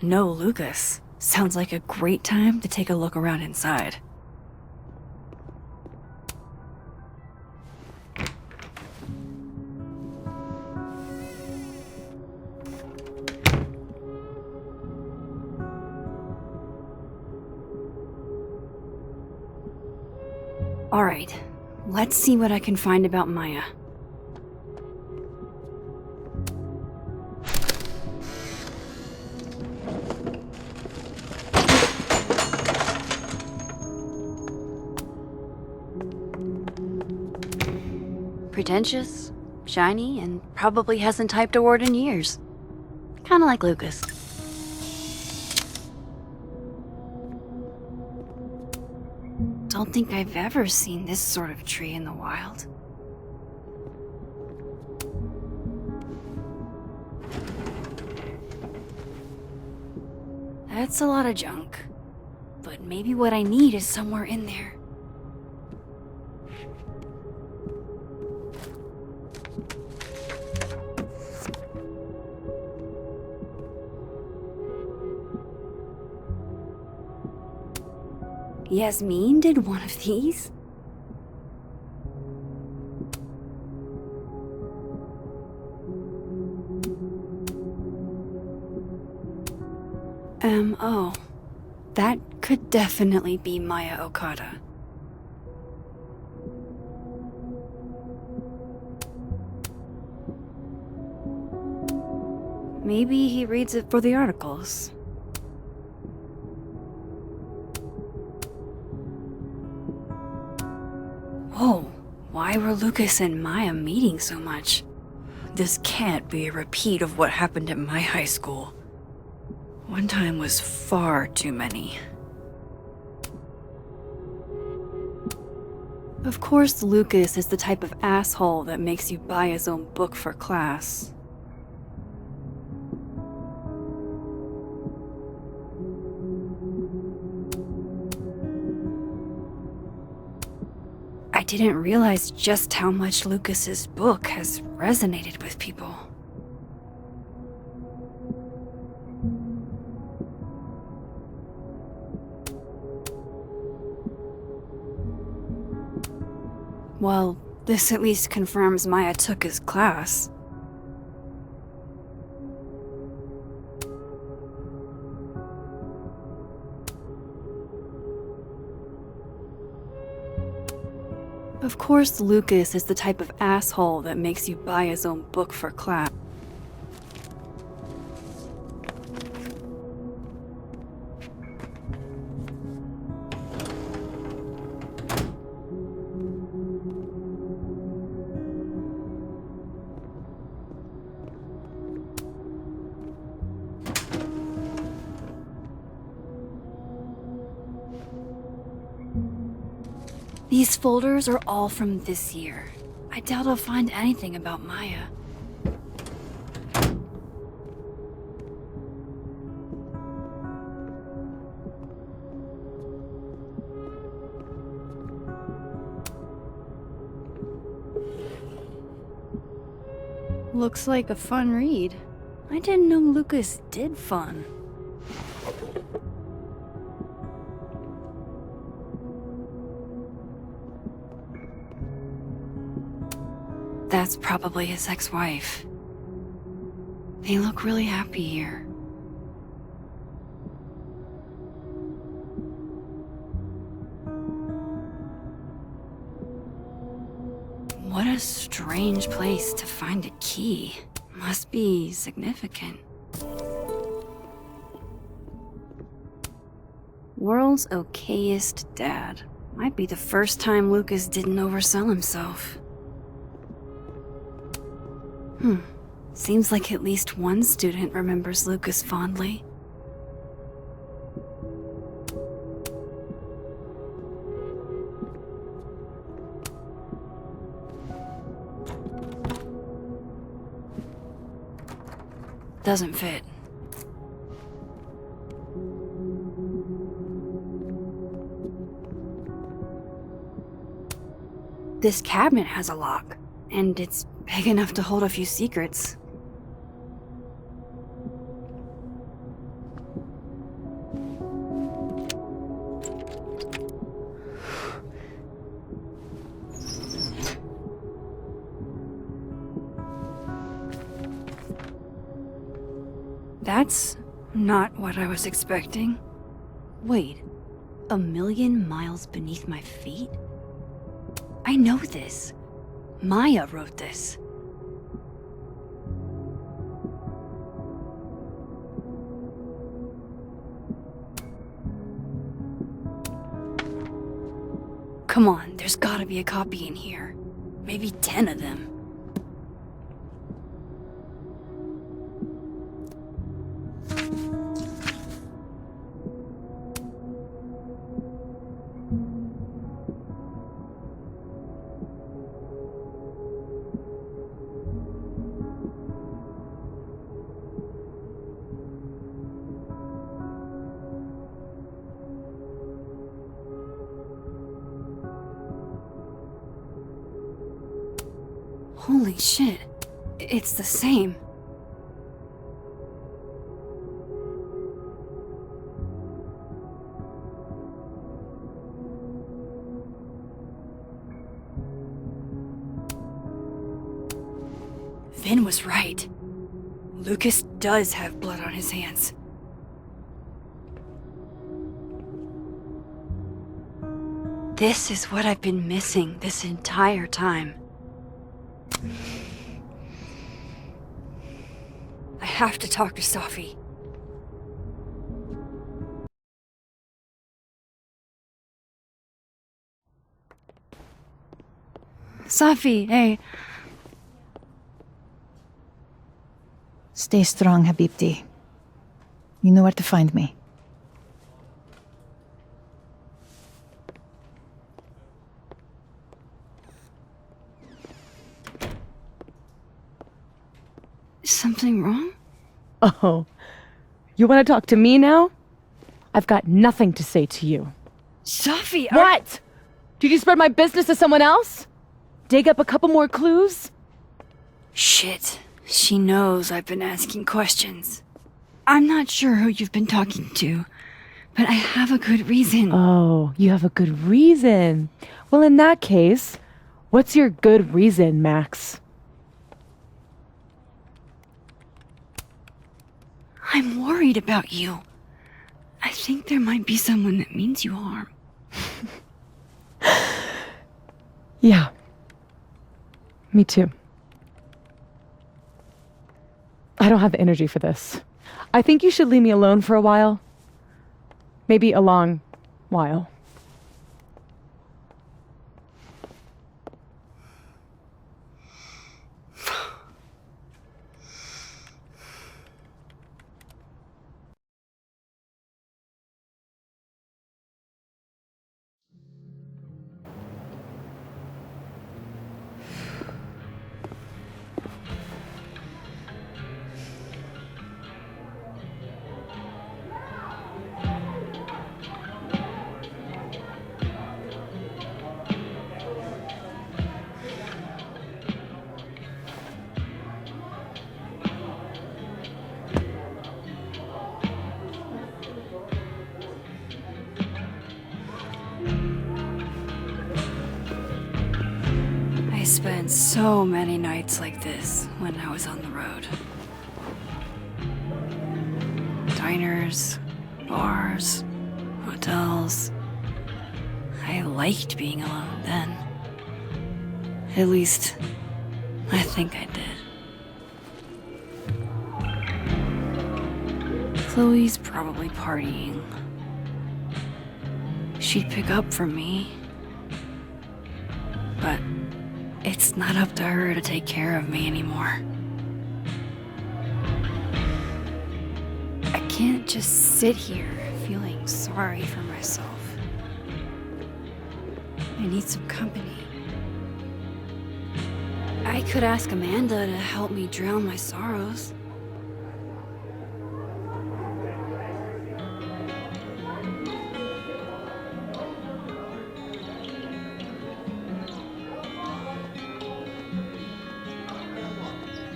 No Lucas. Sounds like a great time to take a look around inside. Alright, let's see what I can find about Maya. Pretentious, shiny, and probably hasn't typed a word in years. Kinda like Lucas. Don't think I've ever seen this sort of tree in the wild. That's a lot of junk. But maybe what I need is somewhere in there. Yasmin did one of these? Oh. That could definitely be Maya Okada. Maybe he reads it for the articles. Whoa, why were Lucas and Maya meeting so much? This can't be a repeat of what happened at my high school. One time was far too many. Of course, Lucas is the type of asshole that makes you buy his own book for class. I didn't realize just how much Lucas's book has resonated with people. Well, this at least confirms Maya took his class. Of course, Lucas is the type of asshole that makes you buy his own book for class. These folders are all from this year. I doubt I'll find anything about Maya. Looks like a fun read. I didn't know Lucas did fun. That's probably his ex-wife. They look really happy here. What a strange place to find a key. Must be significant. World's okayest dad. Might be the first time Lucas didn't oversell himself. Seems like at least one student remembers Lucas fondly. Doesn't fit. This cabinet has a lock, and it's big enough to hold a few secrets. That's not what I was expecting. Wait, 1,000,000 miles beneath my feet? I know this. Maya wrote this. Come on, there's gotta be a copy in here. Maybe 10 of them. Holy shit. It's the same. Vin was right. Lucas does have blood on his hands. This is what I've been missing this entire time. I have to talk to Safi. Safi, hey. Stay strong, Habibti. You know where to find me. Something wrong? Oh, you want to talk to me now? I've got nothing to say to you. Safi, What? Did you spread my business to someone else? Dig up a couple more clues? Shit. She knows I've been asking questions. I'm not sure who you've been talking to, but I have a good reason. Oh, you have a good reason. Well, in that case, what's your good reason, Max? I'm worried about you. I think there might be someone that means you harm. Yeah. Me too. I don't have the energy for this. I think you should leave me alone for a while. Maybe a long while. spent so many nights like this when I was on the road. Diners, bars, hotels. I liked being alone then. At least, I think I did. Chloe's probably partying. She'd pick up for me. But it's not up to her to take care of me anymore. I can't just sit here feeling sorry for myself. I need some company. I could ask Amanda to help me drown my sorrows.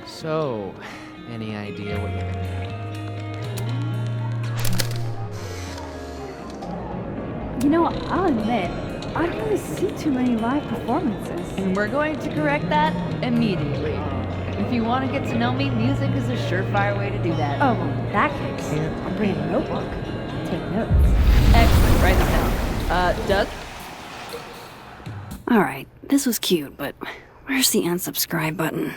So, any idea what you're gonna do? You know, I'll admit, I don't really see too many live performances. And we're going to correct that immediately. If you want to get to know me, music is a surefire way to do that. Oh, well, in that case, I'm bringing a notebook. Take notes. Excellent, write this down. Doug? Alright, this was cute, but where's the unsubscribe button?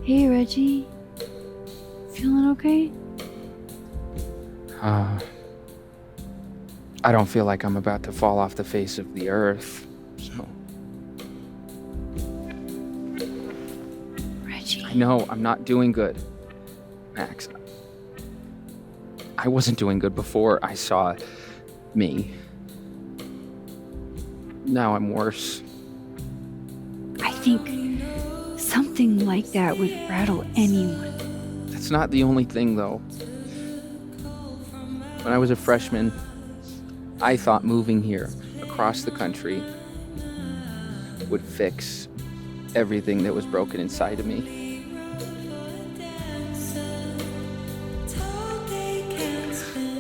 Hey, Reggie. Feeling okay? I don't feel like I'm about to fall off the face of the earth, so. Reggie. I know I'm not doing good, Max. I wasn't doing good before I saw me. Now I'm worse. I think something like that would rattle anyone. That's not the only thing, though. When I was a freshman, I thought moving here across the country would fix everything that was broken inside of me.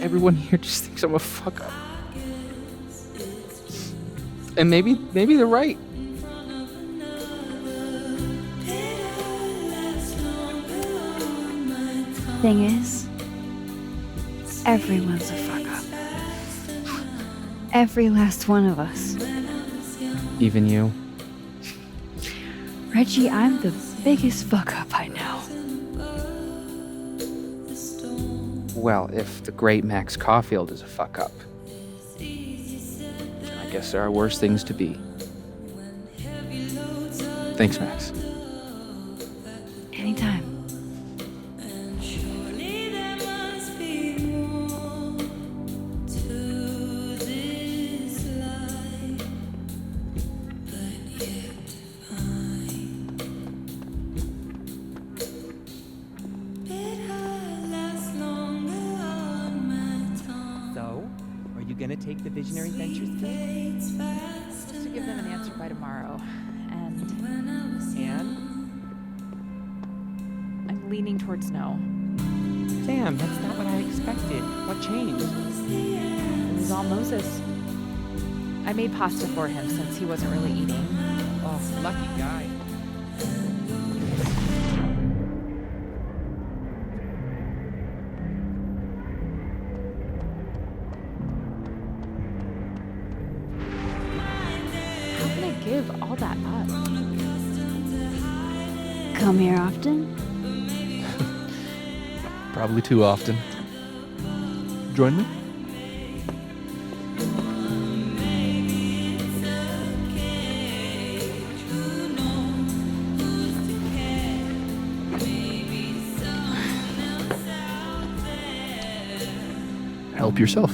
Everyone here just thinks I'm a fuck up. And maybe they're right. Thing is, everyone's a fuck up. Every last one of us. Even you. Reggie, I'm the biggest fuck up I know. Well, if the great Max Caulfield is a fuck up, I guess there are worse things to be. Thanks, Max. Anytime. Gonna take the Visionary Ventures kid? Supposed to give them an answer by tomorrow. And I'm leaning towards no. Damn, that's not what I expected. What changed? It was all Moses. I made pasta for him since he wasn't really eating. Oh, lucky guy. Give all that up. Come here often? Probably too often. Join me? help yourself.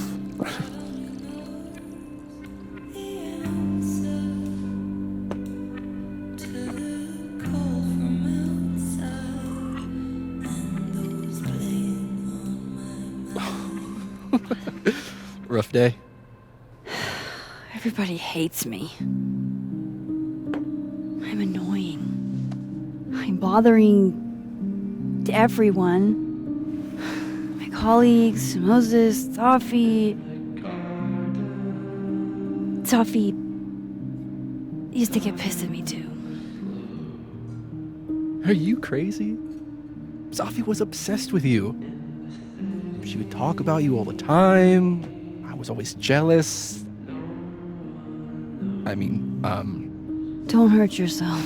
Rough day. Everybody hates me. I'm annoying. I'm bothering everyone. My colleagues, Moses, Safi. Safi used to get pissed at me too. Are you crazy? Safi was obsessed with you. She would talk about you all the time. I was always jealous. Don't hurt yourself.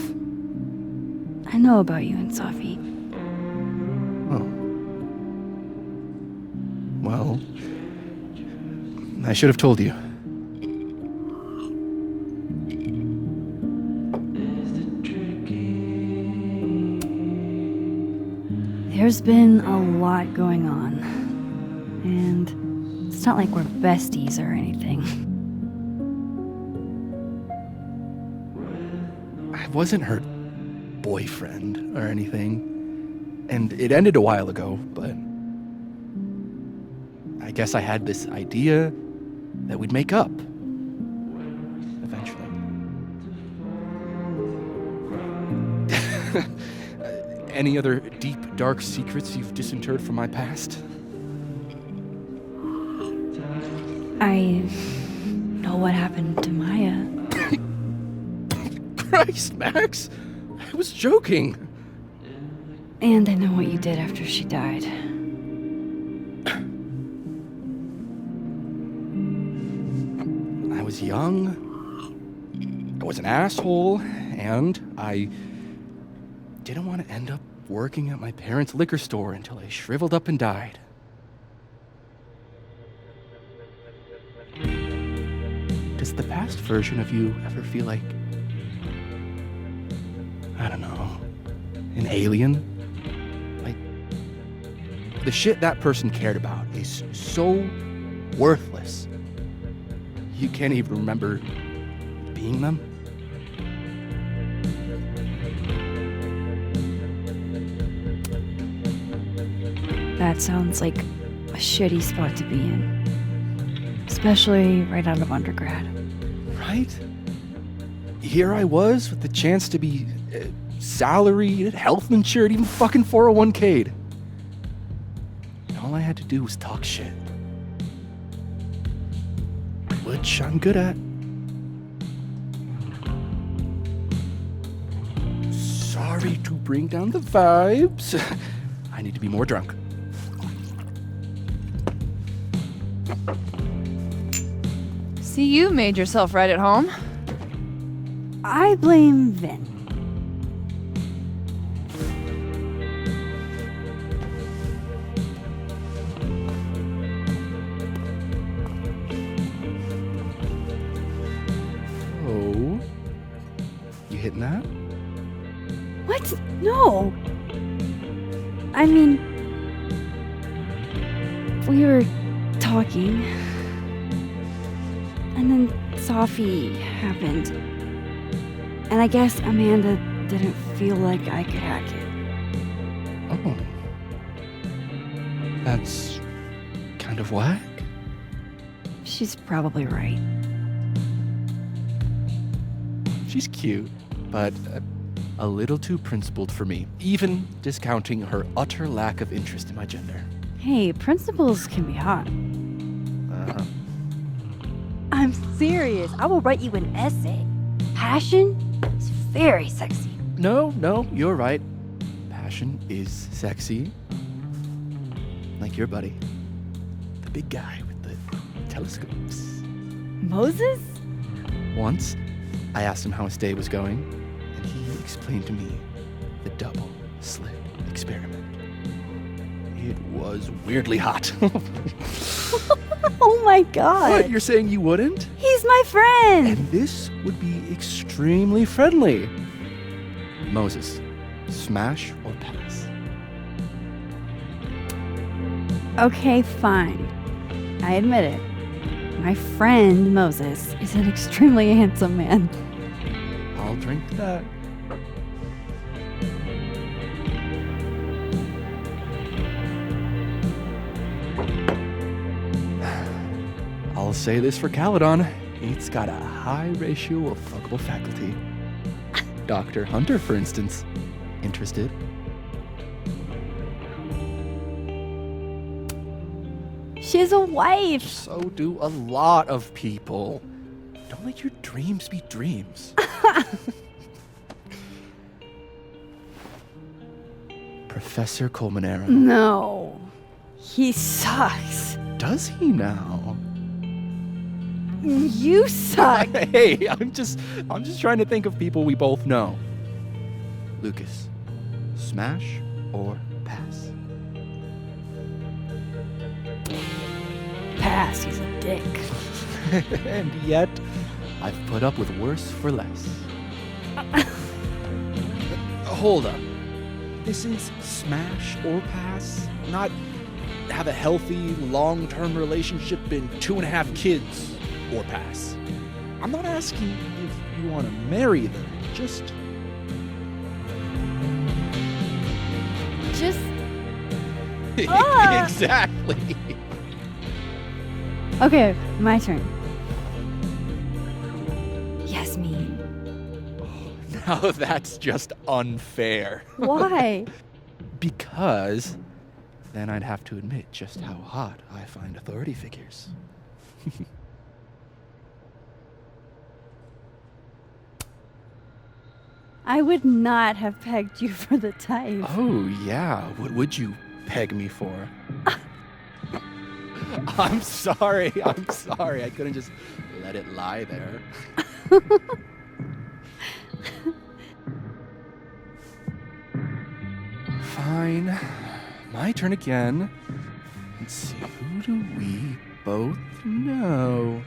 I know about you and Safi. Oh. Well, I should have told you. There's been a lot going on. And it's not like we're besties or anything. I wasn't her boyfriend or anything. And it ended a while ago, but I guess I had this idea that we'd make up. Eventually. Any other deep, dark secrets you've disinterred from my past? I know what happened to Maya. Christ, Max! I was joking. And I know what you did after she died. I was young. I was an asshole, and I didn't want to end up working at my parents' liquor store until I shriveled up and died. Does the past version of you ever feel like, I don't know, an alien? Like, the shit that person cared about is so worthless. You can't even remember being them? That sounds like a shitty spot to be in. Especially right out of undergrad. Right? Here I was with the chance to be salaried, health insured, even fucking 401k'd. And all I had to do was talk shit. Which I'm good at. Sorry to bring down the vibes. I need to be more drunk. See, you made yourself right at home. I blame Vin. Oh. You hitting that? What? No. I mean, we were talking, and then Safi happened. And I guess Amanda didn't feel like I could hack it. Oh. That's kind of whack. She's probably right. She's cute, but a little too principled for me, even discounting her utter lack of interest in my gender. Hey, principals can be hot. I'm serious. I will write you an essay. Passion is very sexy. No, you're right. Passion is sexy. Like your buddy. The big guy with the telescopes. Moses? Once, I asked him how his day was going, and he explained to me the double slit experiment. It was weirdly hot. Oh my god. What, you're saying you wouldn't? He's my friend. And this would be extremely friendly. Moses, smash or pass? Okay, fine. I admit it. My friend Moses is an extremely handsome man. I'll drink to that. I'll say this for Caledon. He's got a high ratio of fuckable faculty. Dr. Hunter, for instance. Interested? She has a wife. So do a lot of people. Don't let your dreams be dreams. Professor Colmenero. No. He sucks. Does he now? You suck. Hey, I'm just trying to think of people we both know. Lucas, smash or pass? Pass, he's a dick. And yet, I've put up with worse for less. Hold up. This is smash or pass, not have a healthy, long-term relationship and 2.5 kids or pass. I'm not asking if you want to marry them, just... Exactly. Okay, my turn. Yasmin. Now that's just unfair. Why? Because then I'd have to admit just how hot I find authority figures. I would not have pegged you for the type. Oh, yeah. What would you peg me for? I'm sorry. I couldn't just let it lie there. Fine. My turn again. Let's see. Who do we both know?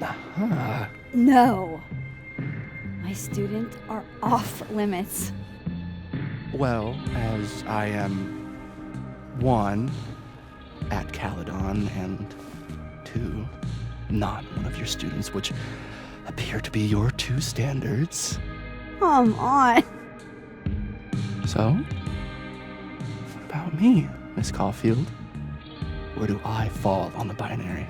Aha. No. My students are off limits. Well, as I am 1, at Caledon, and 2, not one of your students, which appear to be your 2 standards. Come on. So, what about me, Miss Caulfield? Where do I fall on the binary?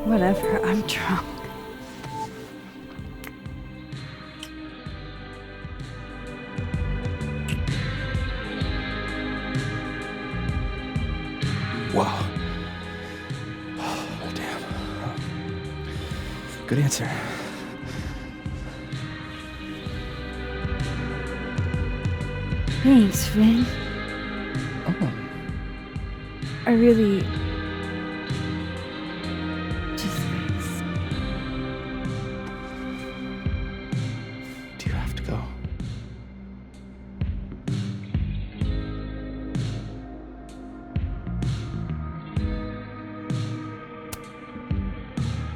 Whatever, I'm drunk. Wow. Oh, damn. Good answer. Thanks, Finn. Oh. I really... just thanks. Do you have to go?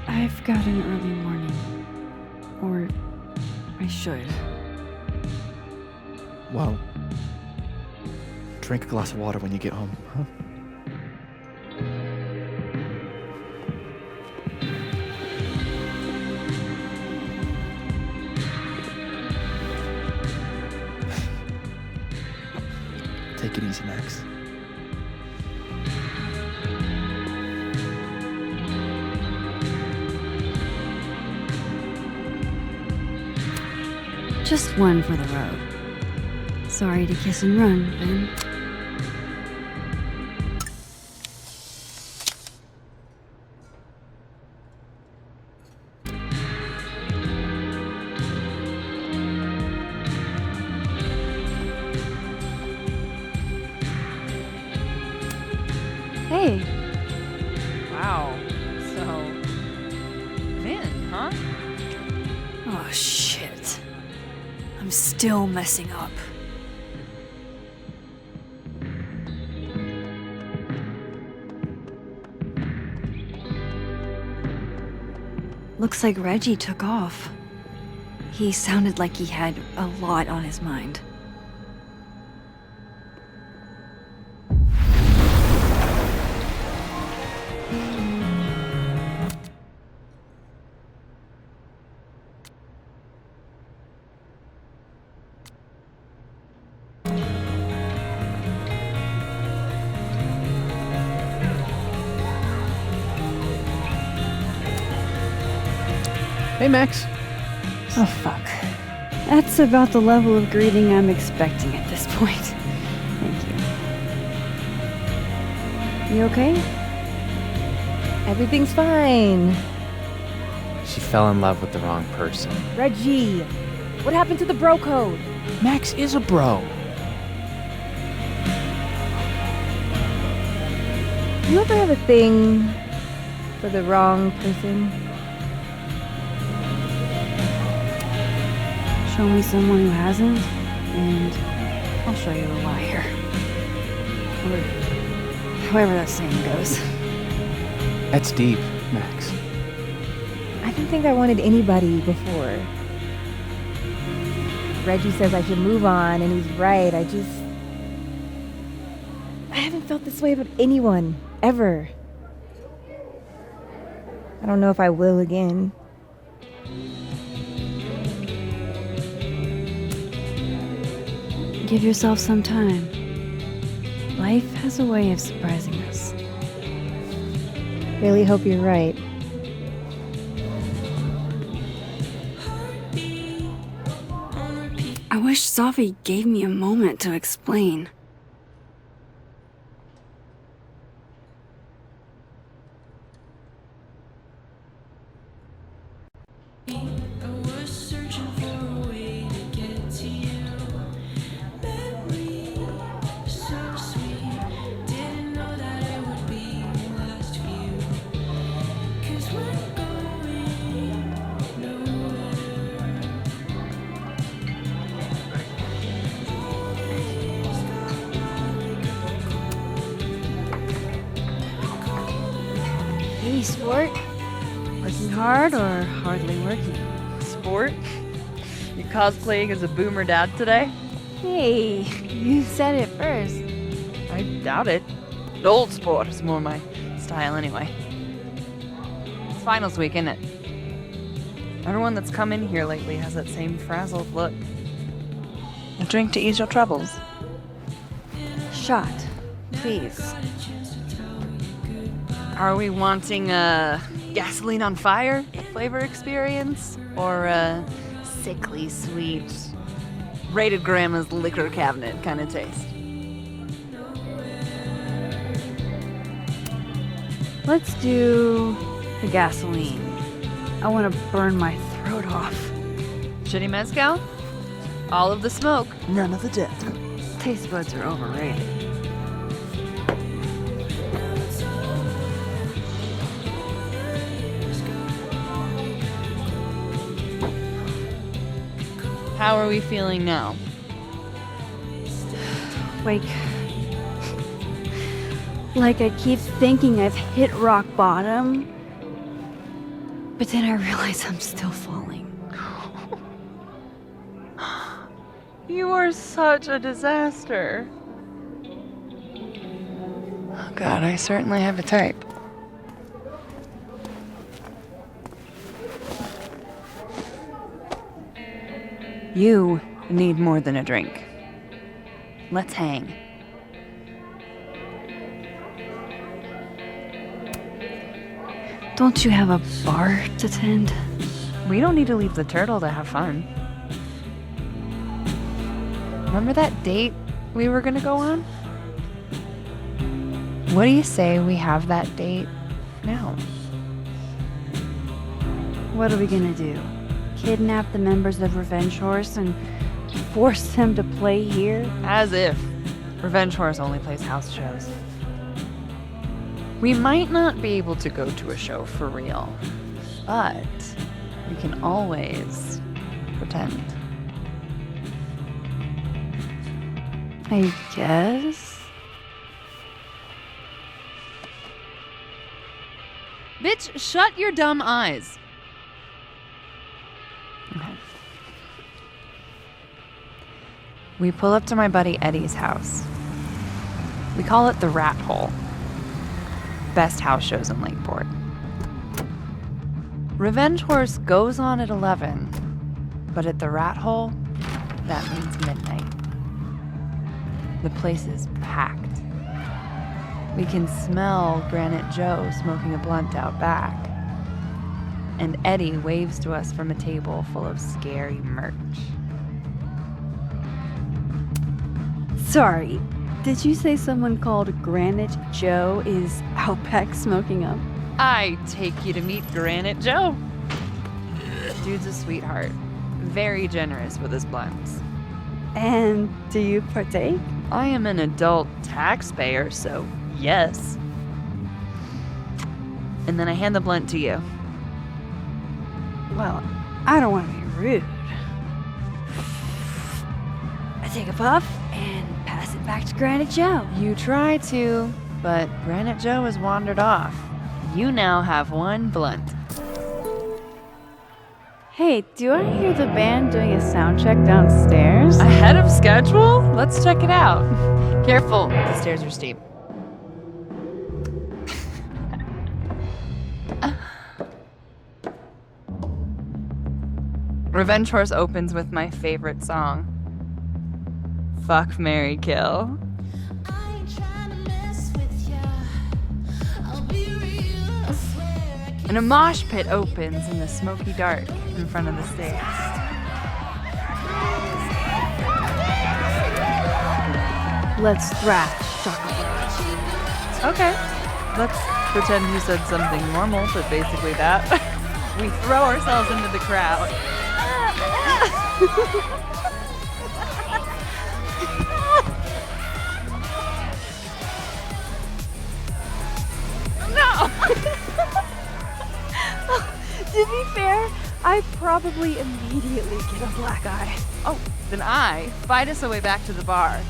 I've got an early morning. Or I should. Well, drink a glass of water when you get home, huh? Take it easy, Max. Just one for the road. Sorry to kiss and run, Ben. Hey. Wow. So, Vin, huh? Oh, shit. I'm still messing up. Looks like Reggie took off. He sounded like he had a lot on his mind. Hey, Max. Oh, fuck. That's about the level of greeting I'm expecting at this point. Thank you. You okay? Everything's fine. She fell in love with the wrong person. Reggie, what happened to the bro code? Max is a bro. You ever have a thing for the wrong person? Show me someone who hasn't, and I'll show you a liar. Or however that saying goes. That's deep, Max. I didn't think I wanted anybody before. Reggie says I should move on, and he's right. I haven't felt this way about anyone, ever. I don't know if I will again. Give yourself some time. Life has a way of surprising us. Really hope you're right. I wish Safi gave me a moment to explain. Hey, sport. Working hard or hardly working? Sport? You cosplaying as a boomer dad today? Hey, you said it first. I doubt it. Old sport is more my style anyway. It's finals week, isn't it? Everyone that's come in here lately has that same frazzled look. A drink to ease your troubles. Shot, please. Are we wanting a gasoline on fire flavor experience? Or a sickly sweet, rated grandma's liquor cabinet kind of taste? Let's do the gasoline. I want to burn my throat off. Shitty mezcal? All of the smoke, none of the death. Taste buds are overrated. How are we feeling now? Like I keep thinking I've hit rock bottom, but then I realize I'm still falling. You are such a disaster. Oh God, I certainly have a type. You need more than a drink. Let's hang. Don't you have a bar to tend? We don't need to leave the turtle to have fun. Remember that date we were gonna go on? What do you say we have that date now? What are we gonna do? Kidnap the members of Revenge Horse and force them to play here? As if. Revenge Horse only plays house shows. We might not be able to go to a show for real, but we can always pretend. I guess. Bitch, shut your dumb eyes. Okay. We pull up to my buddy Eddie's house. We call it the Rat Hole. Best house shows in Lakeport. Revenge Horse goes on at 11, but at the Rat Hole, that means midnight. The place is packed. We can smell Granite Joe smoking a blunt out back. And Eddie waves to us from a table full of scary merch. Sorry, did you say someone called Granite Joe is out back smoking up? I take you to meet Granite Joe. Dude's a sweetheart. Very generous with his blunts. And do you partake? I am an adult taxpayer, so yes. And then I hand the blunt to you. Well, I don't want to be rude. I take a puff and pass it back to Granite Joe. You try to, but Granite Joe has wandered off. You now have one blunt. Hey, do I hear the band doing a sound check downstairs? Ahead of schedule? Let's check it out. Careful, the stairs are steep. Revenge Horse opens with my favorite song. Fuck, Marry, Kill. And a mosh pit opens in the smoky dark in front of the stage. Let's thrash, chocolate. Okay. Let's pretend you said something normal, but basically that. We throw ourselves into the crowd. No! To be fair, I probably immediately get a black eye. Oh, then I fight us a way back to the bar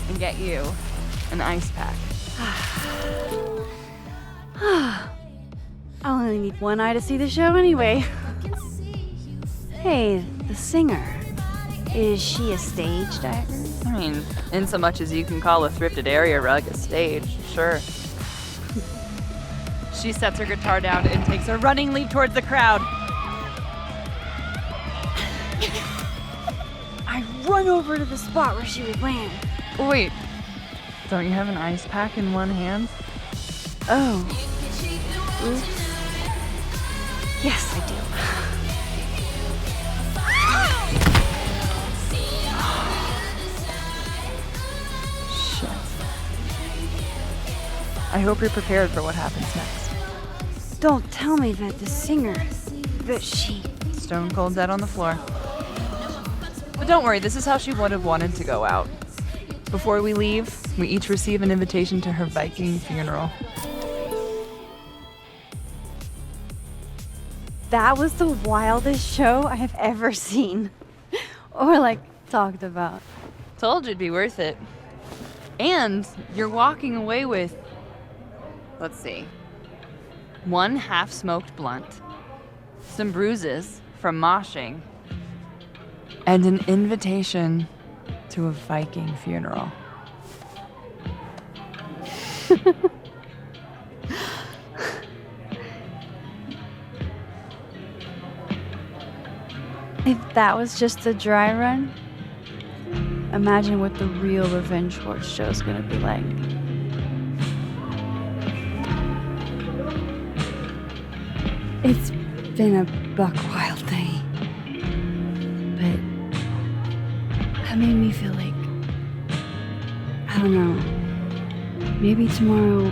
and get you an ice pack. I only need one eye to see the show anyway. Hey, the singer. Is she a stage diver? I mean, in so much as you can call a thrifted area rug a stage, sure. She sets her guitar down and takes a running leap towards the crowd. I run over to the spot where she would land. Wait, don't you have an ice pack in one hand? Oh. Oops. Yes, I do. Shit. I hope you're prepared for what happens next. Don't tell me that the singer, that she... Stone cold dead on the floor. But don't worry, this is how she would have wanted to go out. Before we leave, we each receive an invitation to her Viking funeral. That was the wildest show I have ever seen. Or, like, talked about. Told you it'd be worth it. And you're walking away with, let's see, one half-smoked blunt, some bruises from moshing, and an invitation to a Viking funeral. If that was just a dry run, imagine what the real Revenge Horse show's gonna be like. It's been a buck wild day. But that made me feel like, I don't know, maybe tomorrow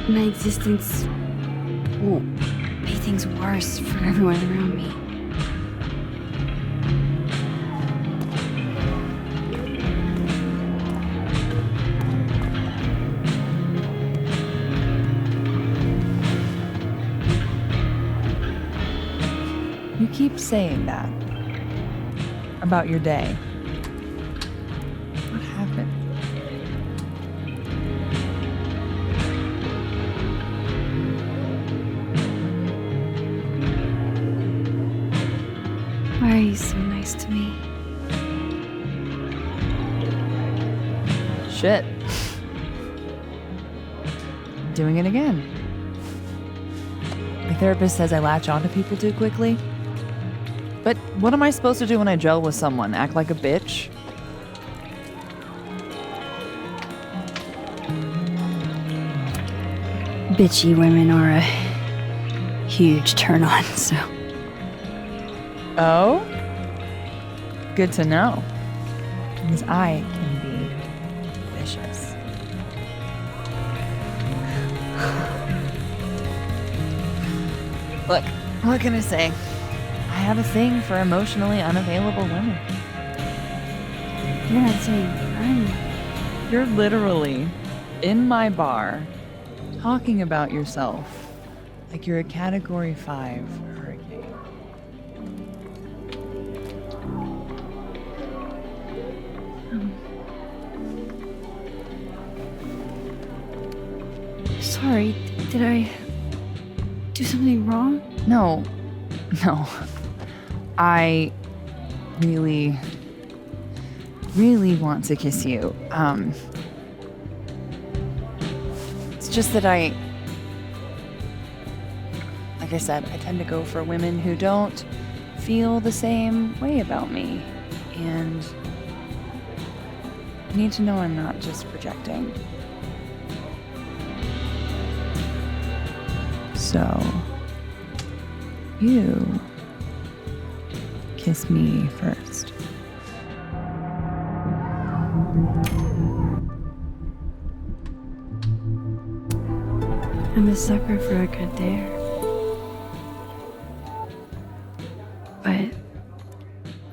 my existence won't make things worse for everyone around me. You keep saying that about your day. What happened? Why are you so nice to me? Shit. Doing it again. My therapist says I latch onto people too quickly. But what am I supposed to do when I gel with someone? Act like a bitch? Bitchy women are a huge turn on, so. Oh? Good to know. Because I can be vicious. Look, what can I say? I have a thing for emotionally unavailable women. You're not saying I'm. You're literally in my bar talking about yourself like you're a Category 5 hurricane. Sorry, did I do something wrong? No. I really want to kiss you. It's just that like I said, I tend to go for women who don't feel the same way about me. And you need to know I'm not just projecting. So, you kiss me first. I'm a sucker for a good dare. But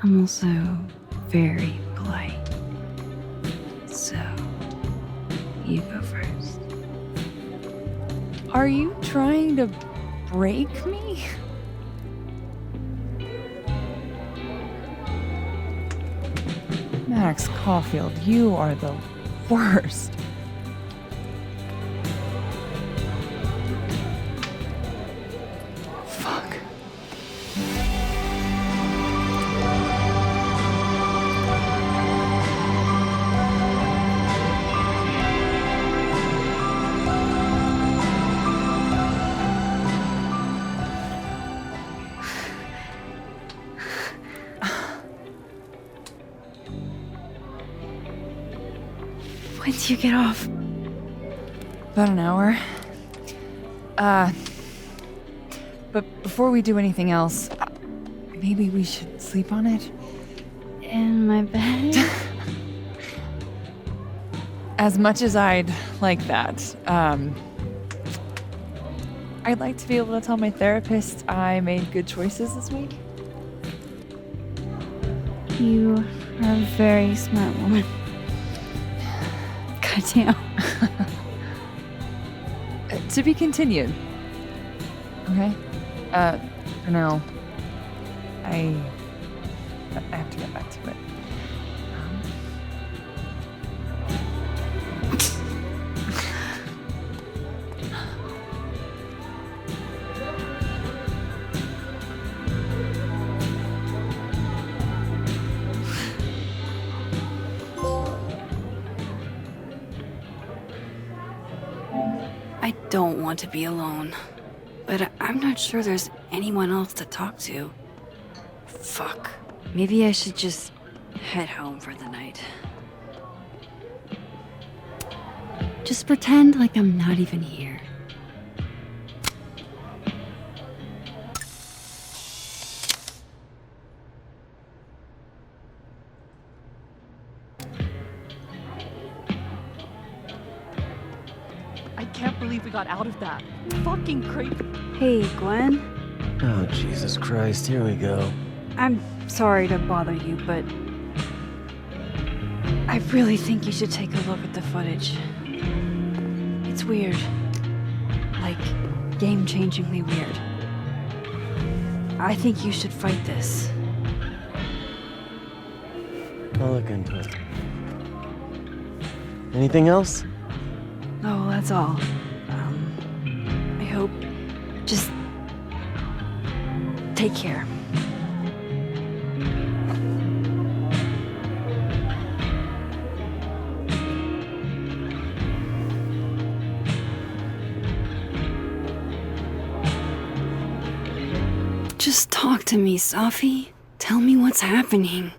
I'm also very polite. So, you go first. Are you trying to break me? Max Caulfield, you are the worst. Fuck. When do you get off? About an hour. But before we do anything else, maybe we should sleep on it? In my bed? As much as I'd like that, I'd like to be able to tell my therapist I made good choices this week. You are a very smart woman. Goddamn. To be continued. Okay? For now, I have to get back to it. I don't want to be alone, but I'm not sure there's anyone else to talk to. Fuck. Maybe I should just head home for the night. Just pretend like I'm not even here. I can't believe we got out of that. Fucking crazy. Hey, Gwen. Oh, Jesus Christ, here we go. I'm sorry to bother you, but I really think you should take a look at the footage. It's weird. Like, game-changingly weird. I think you should fight this. I'll look into it. Anything else? Oh, that's all. I hope. Just take care. Just talk to me, Safi. Tell me what's happening.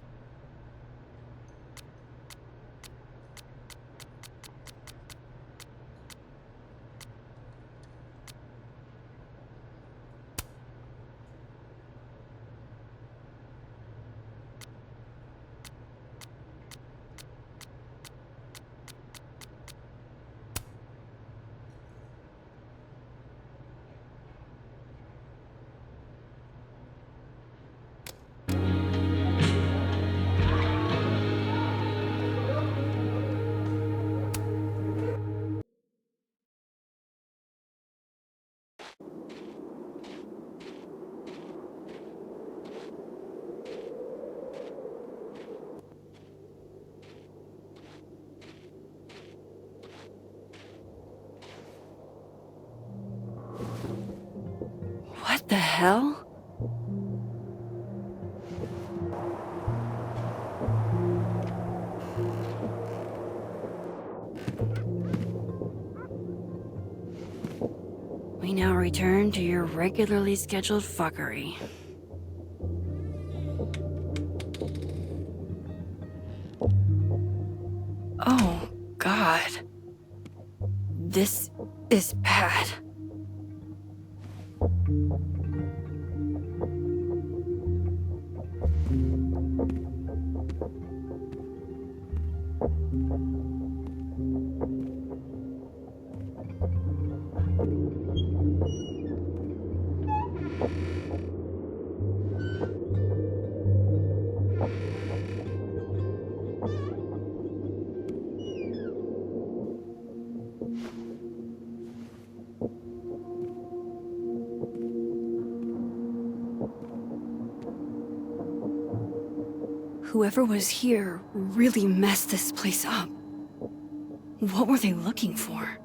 What the hell? We now return to your regularly scheduled fuckery. Oh, God. This is bad. Whoever was here really messed this place up. What were they looking for?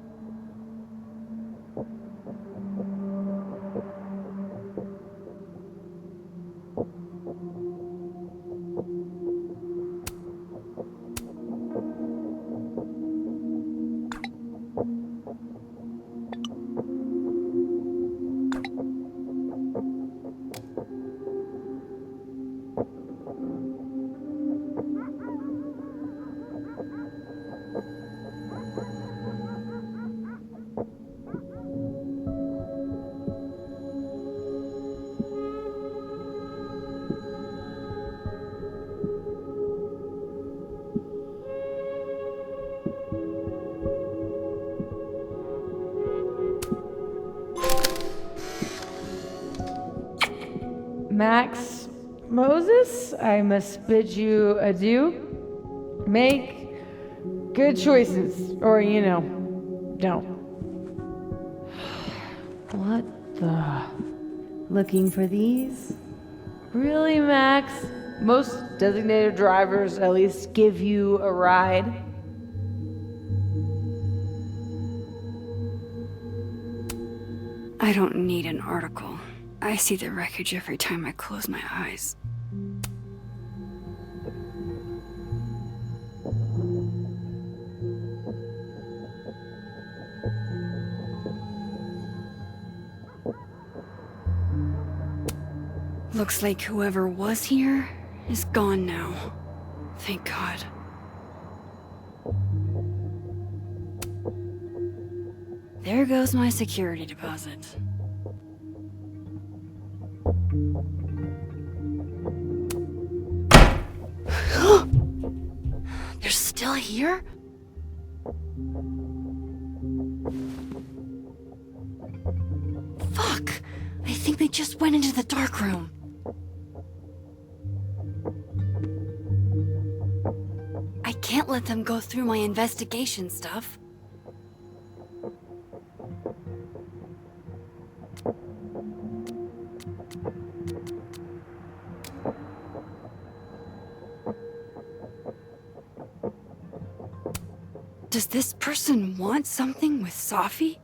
Max Moses, I must bid you adieu. Make good choices, or, don't. What the? Looking for these? Really, Max? Most designated drivers at least give you a ride. I don't need an article. I see the wreckage every time I close my eyes. Looks like whoever was here is gone now. Thank God. There goes my security deposit. They're still here? Fuck! I think they just went into the dark room. I can't let them go through my investigation stuff. Does this person want something with Safi?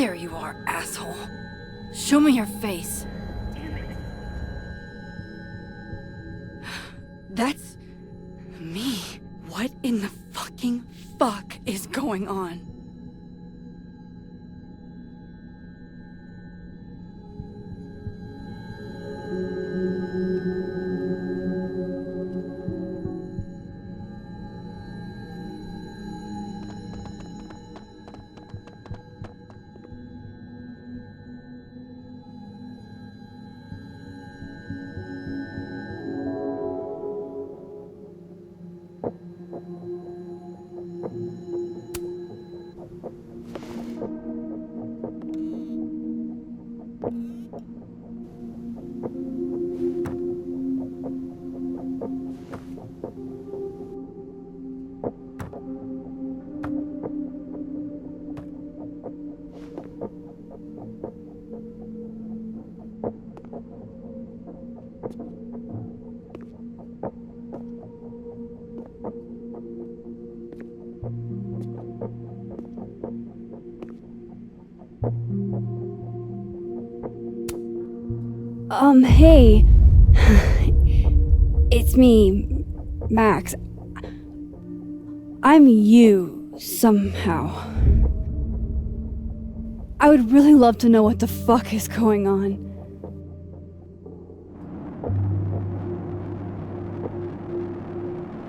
There you are, asshole. Show me your face. That's me. What in the fucking fuck is going on? Hey. It's me, Max. I'm you, somehow. I would really love to know what the fuck is going on.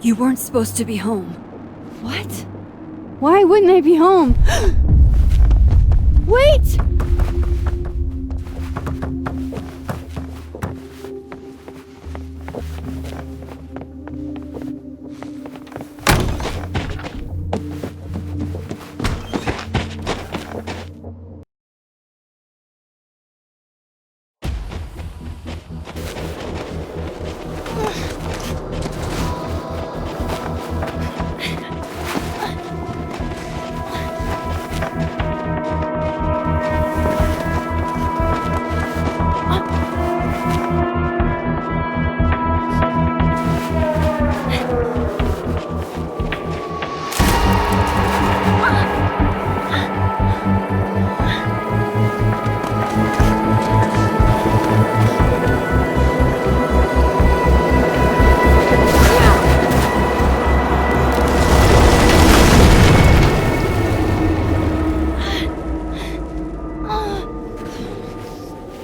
You weren't supposed to be home. What? Why wouldn't I be home? Wait!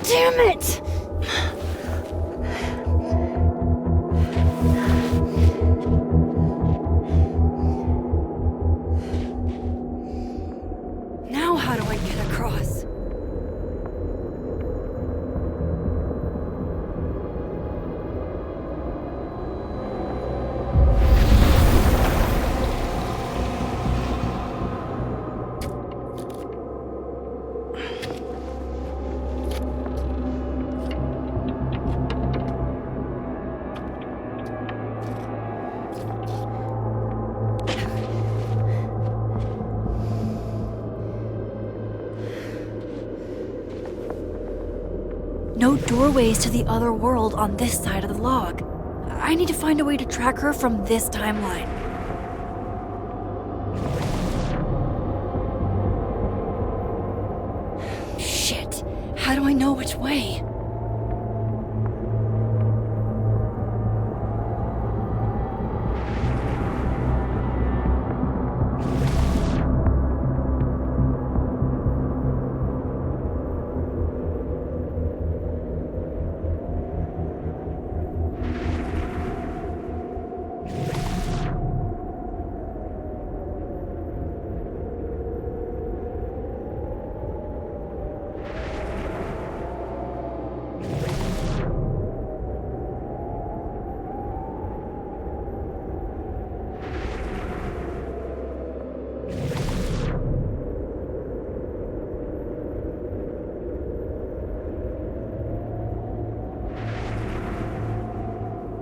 Damn it! Now how do I get across? No doorways to the other world on this side of the log. I need to find a way to track her from this timeline. Shit. How do I know which way?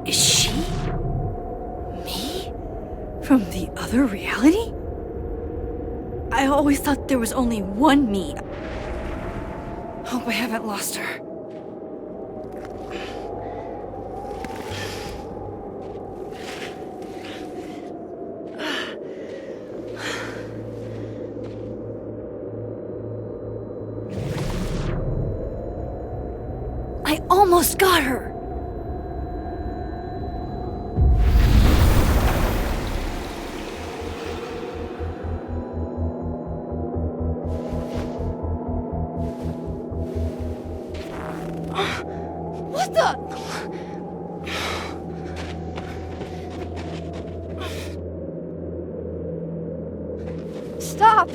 Is she? Me? From the other reality? I always thought there was only one me. Hope I haven't lost her. almost got her! What the? Stop!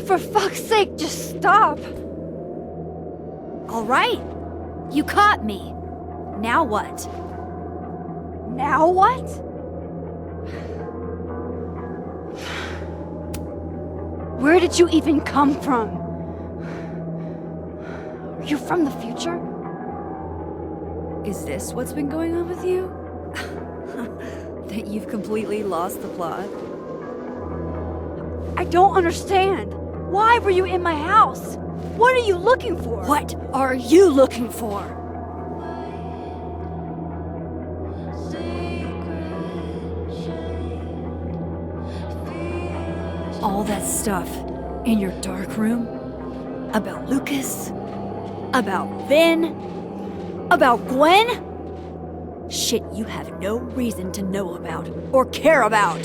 For fuck's sake, just stop! All right. You caught me. Now what? Now what? Where did you even come from? Are you from the future? Is this what's been going on with you? That you've completely lost the plot? I don't understand. Why were you in my house? What are you looking for? What are you looking for? All that stuff in your dark room? About Lucas? About Vin? About Gwen? Shit you have no reason to know about or care about.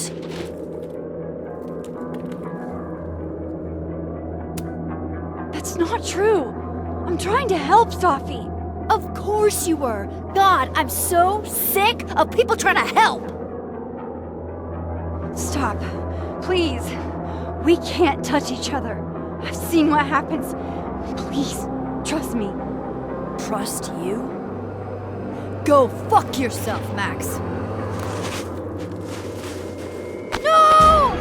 That's not true. I'm trying to help, Safi. Of course you were. God, I'm so sick of people trying to help. Stop. Please. We can't touch each other. I've seen what happens. Please, trust me. Trust you? Go fuck yourself, Max. No!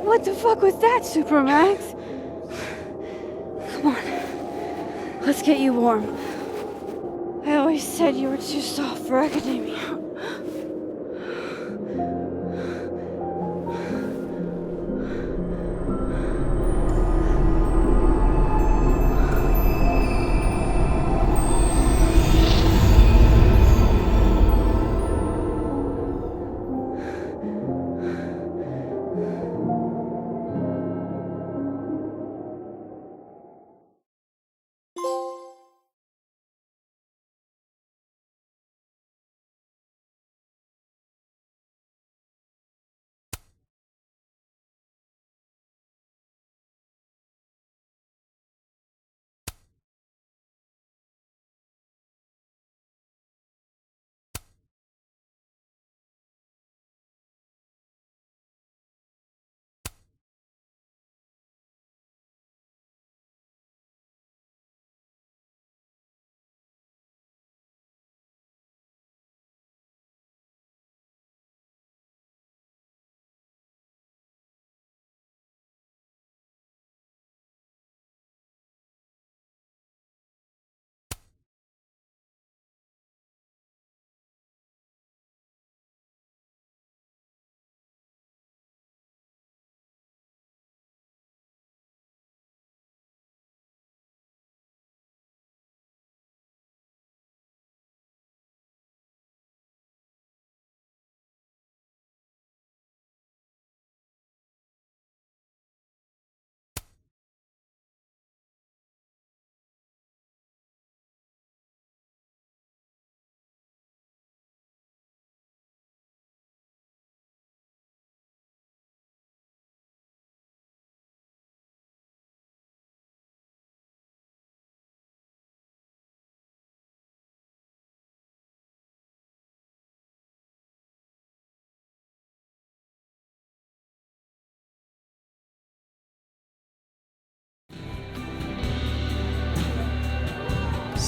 What the fuck was that, Supermax? Come on. Let's get you warm. I always said you were too soft for academia.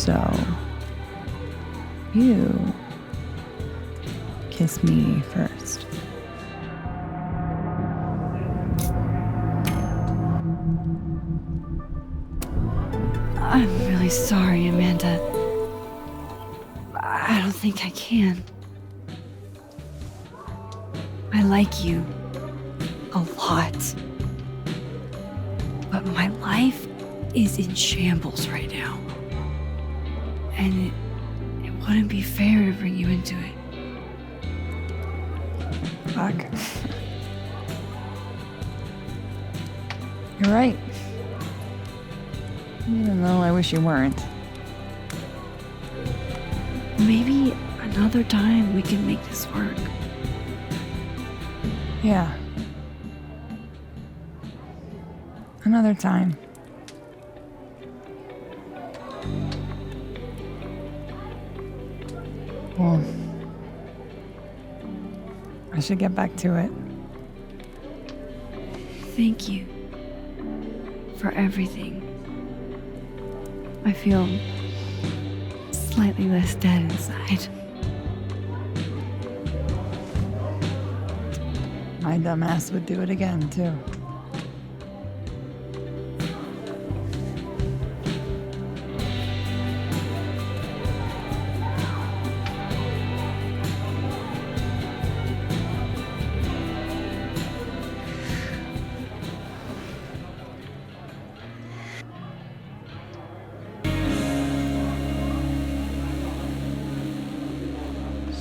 So, you kiss me first. I'm really sorry, Amanda. I don't think I can. I like you a lot. But my life is in shambles right now. And it wouldn't be fair to bring you into it. Fuck. You're right. Even though I wish you weren't. Maybe another time we can make this work. Yeah. Another time. Well, I should get back to it. Thank you for everything. I feel slightly less dead inside. My dumbass would do it again, too.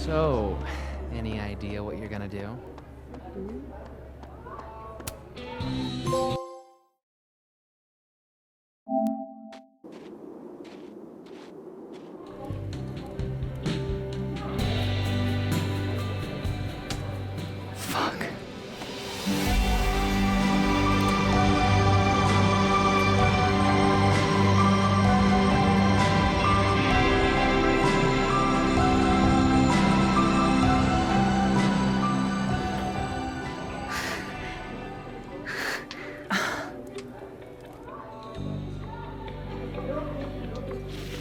So, any idea what you're gonna do? Fuck.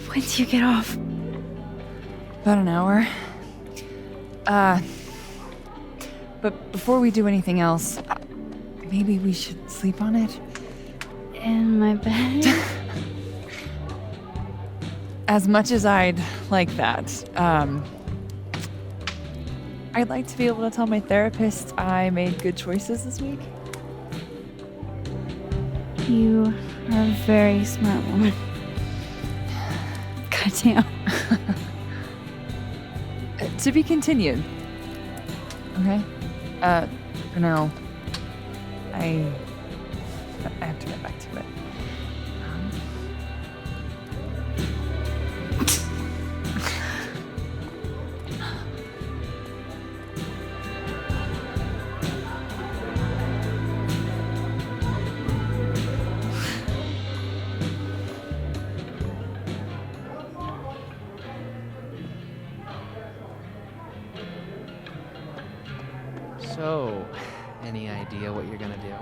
When do you get off? About an hour. But before we do anything else, maybe we should sleep on it? In my bed? As much as I'd like that, I'd like to be able to tell my therapist I made good choices this week. You are a very smart woman. Goddamn. To be continued. Okay? For now, I have to get back to it. So, any idea what you're gonna do?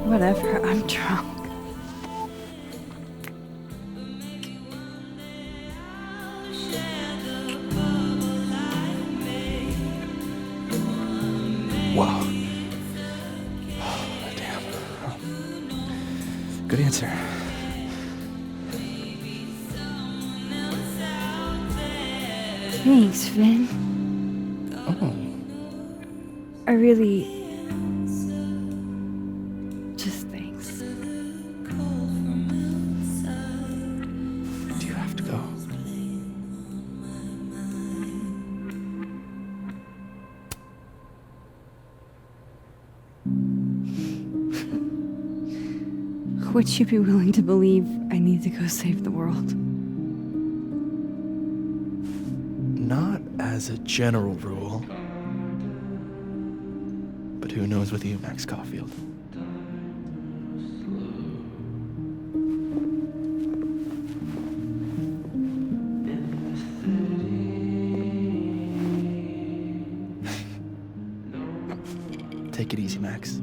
Whatever, I'm drunk. Wow. Damn. Good answer. Thanks, Finn. Oh. I really... just thanks. Do you have to go? Would you be willing to believe I need to go save the world? Not as a general rule. But who knows with you, Max Caulfield? Take it easy, Max.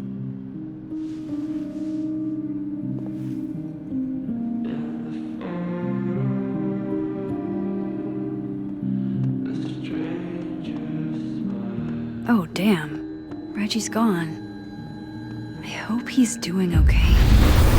Oh, damn. Reggie's gone. I hope he's doing okay.